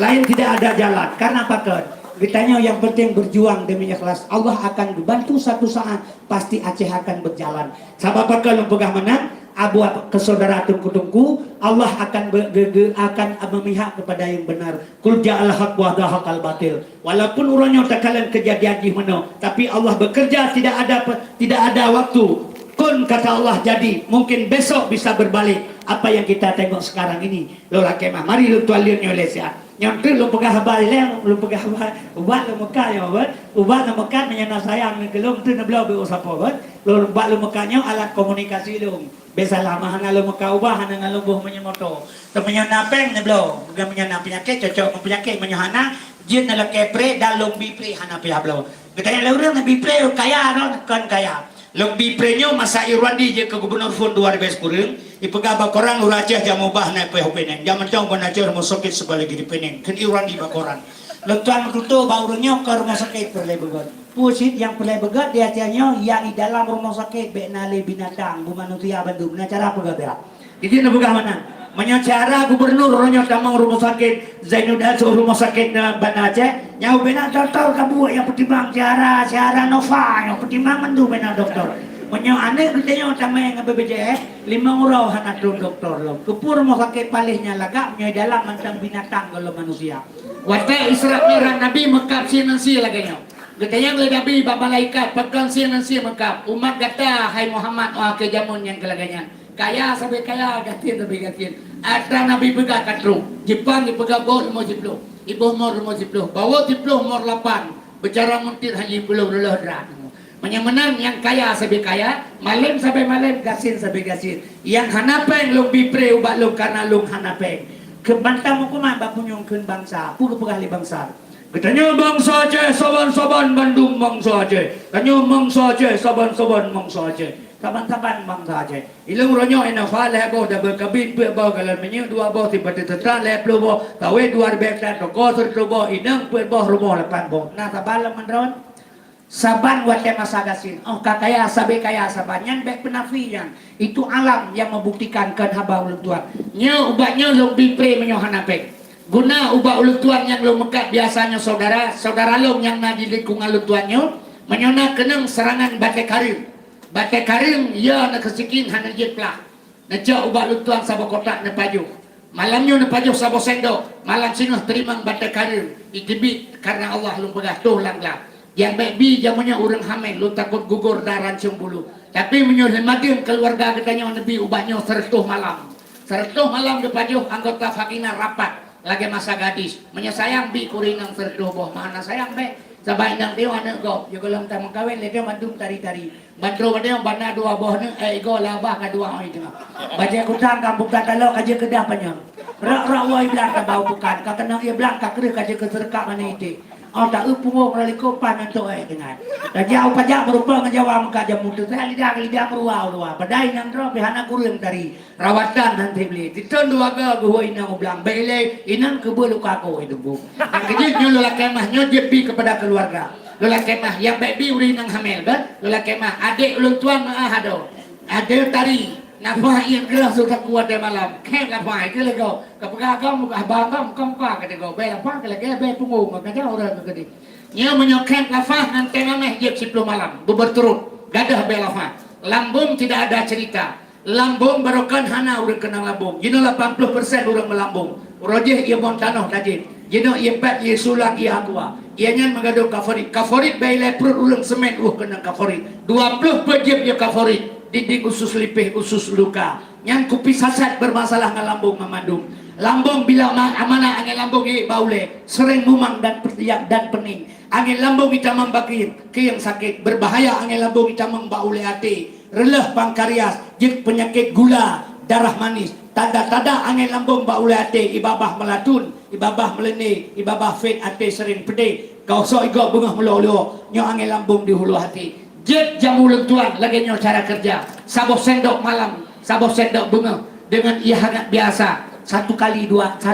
Lain tidak ada jalan. Karena apa kan? Kitanya yang penting berjuang demi ikhlas. Allah akan bantu satu saat. Pasti Aceh akan berjalan. Sabab apa kalau pegah menang? Abu kesaudara tungku-tungku, Allah akan memihak kepada yang benar. Kul ja'al haq wa dhahaqal batil. Walaupun urangnya takalan kejadian di mana, tapi Allah bekerja tidak ada waktu. Kun kata Allah jadi, mungkin besok bisa berbalik. Apa yang kita tengok sekarang ini. Lola kemah, mari lu tualin Malaysia. Yang tu lu pegah balik, lu pegah ubat lu Mekah ya, ubat lu Mekah menyana sayang gelum tu nak belau be usapa, lu ubat lu Mekahnya alat komunikasi lu. Biasalah mahana lu Mekah ubah hana ngalu buh menyemoto. Tu menyana peng ne belau, bukan menyana penyakit cocok penyakit menyana jin na kepre dalung bipre hana pihak belau. Katanya lu urang bipre kaya kan kaya. Lebih prenyo masa Irwandi je ke gubernur fund 2010 ipegah bakoran uracah jamu bah naik pe hopeneng jaman tong bonacer mo sakit sebalagi di peneng kan Irwandi bakoran lentuan kutu baurunyo ke rumah sakit perle begat pusit yang perle begat dia tianyo yang di dalam rumah sakit benale binatang bu manusia Bandung na cara apa gak jadi na begah mana menyacara gubernur ronyo tamang rumah sakit Zainuddin rumah sakit Banda Aceh nyau benar dokter kabu yang pertimbang cara Nova yang pertimbang mendu benar dokter menyau aneh kitanya utama yang BPJS 5 urau hana dokter lo kepur rumah sakit palihnya lagak menyau dalam mantang binatang kalau manusia wate Isra Mi'raj Nabi Mekah sinansi laganya katanya oleh Nabi babalaikat pekan sinansi Mekah umat kata hai Muhammad ke jamun yang kelaganya kaya sampai kaya gatin sampai gatin ada Nabi pegang katrung Jepang dipegang bawah rumah jipluh ibu umur rumah jipluh bawa jipluh umur 8 bicara muntir haji belum dulu dah menang yang kaya sampai kaya malam sampai malam gasin sampai gasin yang hanapeng lung bipre ubat lung karena lung hanapeng kebantah hukuman bapunyong kun bangsa puluh pegahli bangsa katanya bangsa Aceh saban-saban Bandung bangsa Aceh katanya bangsa Aceh saban-saban bangsa Aceh kaban-kaban bangsa Aceh ilang ronyo ina faleh boh da berkabit pe boh kalau menyu dua boh tiba tetan le plu boh tawe dua bekta to ko tur boh inang pe boh rumo lepan boh nah tabalam mandron saban wate masa gasin oh kakaya sabe kaya sabanyan bek penafian itu alam yang membuktikan kan haba ulun tuan nya ubatnya lebih pre menyohanapek guna ubat ulun tuan yang lu mekat biasanya saudara long yang na di lingkungan ulun tuannya menyona kenang serangan Batai karim ya nak kesikin hana jeplah. Najak ubat lutuan sabo kotak na pajuh. Malamnya na pajuh sabo sendok. Malam sinah terima batai karim. Itibit karena Allah lu pegah tuh langlah. Yang baik bi jamunya orang hamil lu takut gugur darah rancung bulu. Tapi menyuhmatin keluarga katanya nabi ubatnya sertuh malam. Sertuh malam di pajuh anggota fakina rapat. Lagi masa gadis. Menyayang bi kurinang sertuh boh mana sayang baik. Sabay nang dia anak go, juga lam tamang kawin lete mandum tari-tari. Bandro dia bana dua boh ne go labah ka dua oi tengah. Baca kutang kampung tatalo kaje kedah panjang. Rak woi belang ka bau bukan, ka kenang ia belang ka kereh kaje keserkak mana itu. Oh tak upung raliko pan anto dengan. Da jauh pajak berupa ngejawab ka jamu tu lidah meruau. Padai nang ro pihana kurang tari. Rawatan nanti beli. Diton dua ga go inang belang bele inang kebelu ka ko itu bu. Jadi nyolo kemah nyojepi kepada keluarga. Lola kemah yang baby uri nang hamil bet. Lola kemah adik ulun tuan maah ado. Ada tari. Nampak yang gerak sudah kuat dia malam. Kek apa itu lagi kau. Kepegagam, abang kau kata kau. Bel apa lagi bel punggung. Kata orang tu kadi. Nya menyokap lafaz nanti nameh dia 10 malam. Berturut. Gadah bel lafaz. Lambung tidak ada cerita. Lambung barokan hana urang kenang lambung. Jino 80% urang melambung. Rojeh ia bon tanah tadi. Jino ia pat ia sulang ia aqua. Ia nyan mengadu kaforit. Kaforit bayi leprut urang semen kenang kaforit. 20 pejam ia kaforit. Dinding usus lipih, usus luka. Yang kupi sasat bermasalah dengan lambung memandung. Lambung bila amanah angin lambung baule, sering mumang dan pertiak dan pening. Angin lambung kita membakir, ke yang sakit. Berbahaya angin lambung kita membaule hati. Releh pangkarias, jik penyakit gula, darah manis. Tanda-tanda angin lambung baule hati, ibabah melatun, ibabah meleni, ibabah fit hati sering pedih. Kau sok igok bengah melo-lo, nyo angin lambung di hulu hati. Jet jamu lentuan lagi nyo cara kerja. Saboh sendok malam, saboh sendok bunga dengan ia hangat biasa. Satu hari 2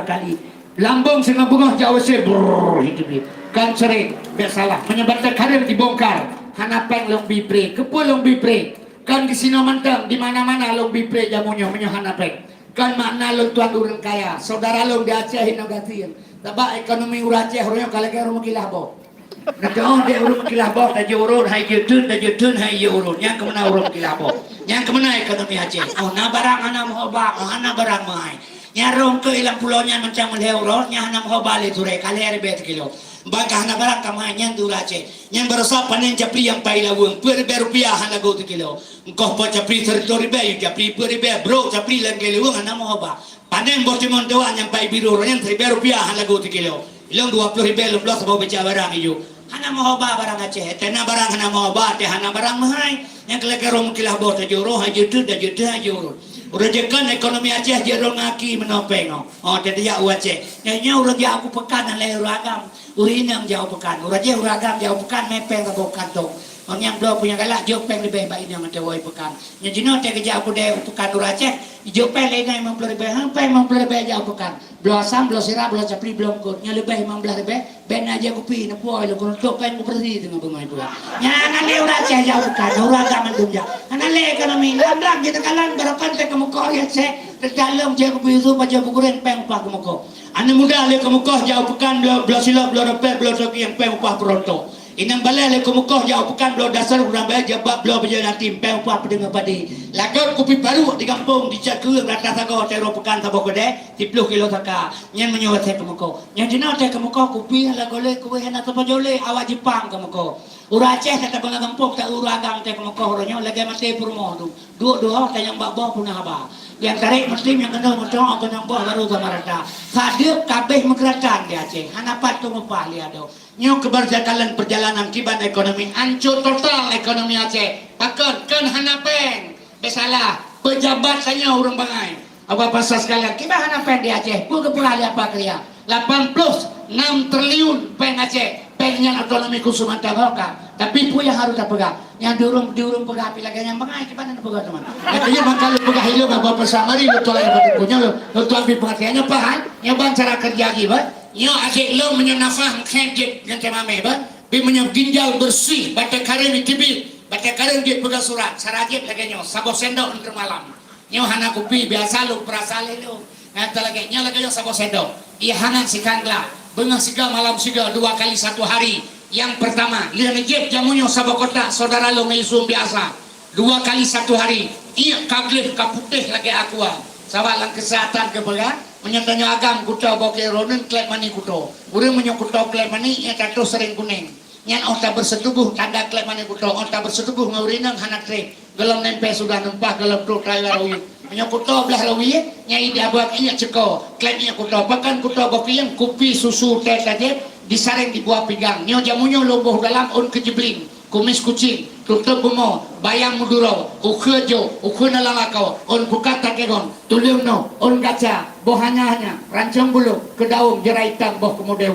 kali. Lambung sehingga bunga jauh se hidup kan sering biasalah menyebabkan karir dibongkar. Hanapeng long bipre, kepul long bipre. Kan di sini mantang di mana-mana long bipre jamunya hanapeng. Kan makna lentuan urang kaya. Saudara long di Aceh hinogatin. Tabak ekonomi urang Aceh orangnya kalau kaya rumah kilah boh. Nagkaon dia urun kilabot na urun hay jutun na jutun hay urun yang kemana urun kilabot yang kemana ekonomi Aceh oh na barang ana mohoba oh ana barang mai nyarong ke ilang pulaunya macam euro nya ana mohoba le ture kali are bet kilo bangka ana barang kamai yang dur Aceh yang berasa panen japri yang pai lawung per rupiah ana go tu kilo engkau pa japri teritori be japri per be bro japri lang kilo ana mohoba panen bortimon doan yang pai biru yang 3 rupiah ana go tu kilo ilang 20 ribu belum sebab baca barang iyo hana mohoba barang Aceh tena barang hana mohoba teh hana barang mahai yang kelekero mukilah bot juro hajutu da jutu hajurun urejekan ekonomi Aceh jero ngaki menopeng oh teh dia Aceh nya urang dia aku pekan le uragam urinang jauh pekan uraje uragam jauh pekan mepeng ka kantong on yang dua punya galak jopeng lebih baik yang ada woi pekan nya jino teh kerja aku deh pekan Aceh jopeng le nai 50 lebih hampai 50 lebih jauh pekan blosam blosira blos capri blom kot nya lebih 15 lebih ben aja kupi na poi lo kon topeng ku perdi dengan bemai pula nya na le Aceh jauh pekan uragam mandumja ana le ekonomi landrak kita kalan barakan teh kamu ko ya se dalam je kupi su pa je kuren peng pa kamu ko ana muda le kamu ko jauh pekan blosila blorope blosoki yang peng pa pronto inang balai le kumukoh jauh pekan belum dasar urang bayar jabab belum berjalan tim peng apa dengan padi lagar kopi baru di kampung di Cakung rata sago tero pekan sabo kode 10 kilo saka nyen menyuat saya kemukoh nyen jina teh kemukoh kopi la gole kuwe hena to pajole awak Jepang kemukoh ura Aceh kata bangga kampung tak uragam teh kemukoh ronyo lagi mati purmo tu dua teh yang babo punah haba yang tarik muslim yang kenal mocong atau yang boh baru sama rata hadir kabeh mekeratan di Aceh hanapat tu ngupah liado nyo keberjakalan perjalanan kiban ekonomi hancur total ekonomi Aceh pakon kan hanapeng besalah pejabat saya urang bangai apa pasal sekalian kiban hanapeng di Aceh pu kepula apa kerja 86 triliun peng Aceh pengnya ekonomi kusuman tagoka tapi pu yang harus pegang yang diurung pegang lagi yang bangai kiban pegang teman katanya bakal pegang hilo bapak pesamari lo tolak yang punya lo tuang pengertiannya pahan nyoba cara kerja gibat nyo adik lo menyonafah mengkejit yang kemame ba bi menyam ginjal bersih batek karen dikibit batek karen dia pegang surat sarajit lagi nyo sabo sendok untuk malam nyo hana kopi biasa lo perasale lo ngata lagi nyo lagi nyo sabo sendok iya hangan si kangla bengah siga malam siga 2 kali 1 hari yang pertama lihat jet jamunyo sabo kota saudara lo melisum biasa 2 kali 1 hari iya kaglih kaputih lagi aqua sawalang kesehatan kebegan menyatanya agam kuto boke ronen klep mani kuto urang menyokuto klep mani ya tato sering kuning nyan ota bersetubuh tanda klep mani kuto ota bersetubuh ngaurinang hanak tre gelam nempe sudah nempah gelam tu trailer rawi menyokuto belah rawi nyai diabuat iya ceko klepnya kuto pakan kuto boke yang kopi susu teh tadi disaring di buah pigang nyo jamunyo lomboh dalam on kejebling kumis kucing tutup bumo bayang muduro ukhejo ukhuna lalakau on buka takegon tulium no on gaca bohanya rancang bulu kedaung jeraitan boh kemudian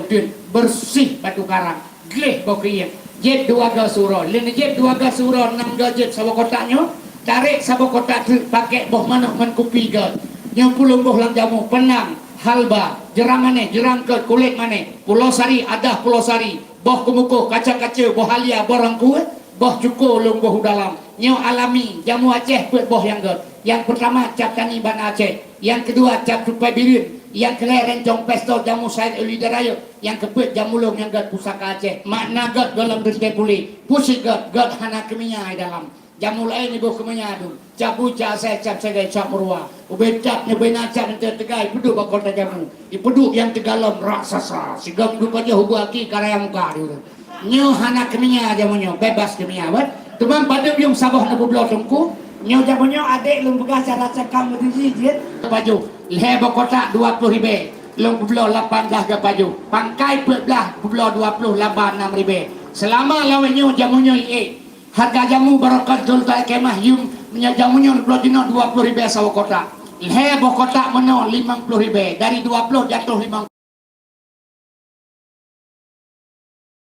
bersih batu karang gleh bokiye jet 2 gasuro lini jet 2 gasuro 6 jet sabo kotaknya tarik sabo kotak pakai boh manuk man kupi gal yang pulung boh lang jamu penang halba jerang mane jerang ke kulit mane pulau sari ada pulau sari boh kumuko kaca-kaca boh halia borang kuat boh cukur lung boh dalam. Nyo alami jamu Aceh buat boh yang god. Yang pertama cap tani ban Aceh, yang kedua cap tupai birin, yang kelai rencong pesto jamu Said Uli Daraya, yang keput jamu long yang god pusaka Aceh. Makna god dalam dente puli, pusik god hana keminya dalam. Jamu lain ibu kemanya tu. Cap buca saya cap segai cap merua. Ubay cap nyebay cap nanti tegai peduk bakal jamu. Ipeduk yang tegalom raksasa. Sigam dupa je hubuaki karaya muka dulu. Nyo hana keminya jamunya bebas keminya bet. Teman pada yung sabah na bublo tungku. Nyo jamunya adik lung begas cara cakam berdiri je. Baju leher kotak 20 ribu. Lung bublo 18 ke baju. Pangkai belah bublo 20 laban 6 ribu. Selama lawannya jamunya harga jamu barakatul tak kemah yung jamunya bublo dino 20 ribu sawa kotak. Leher kotak meno 50 ribu. Dari 20 jatuh 50.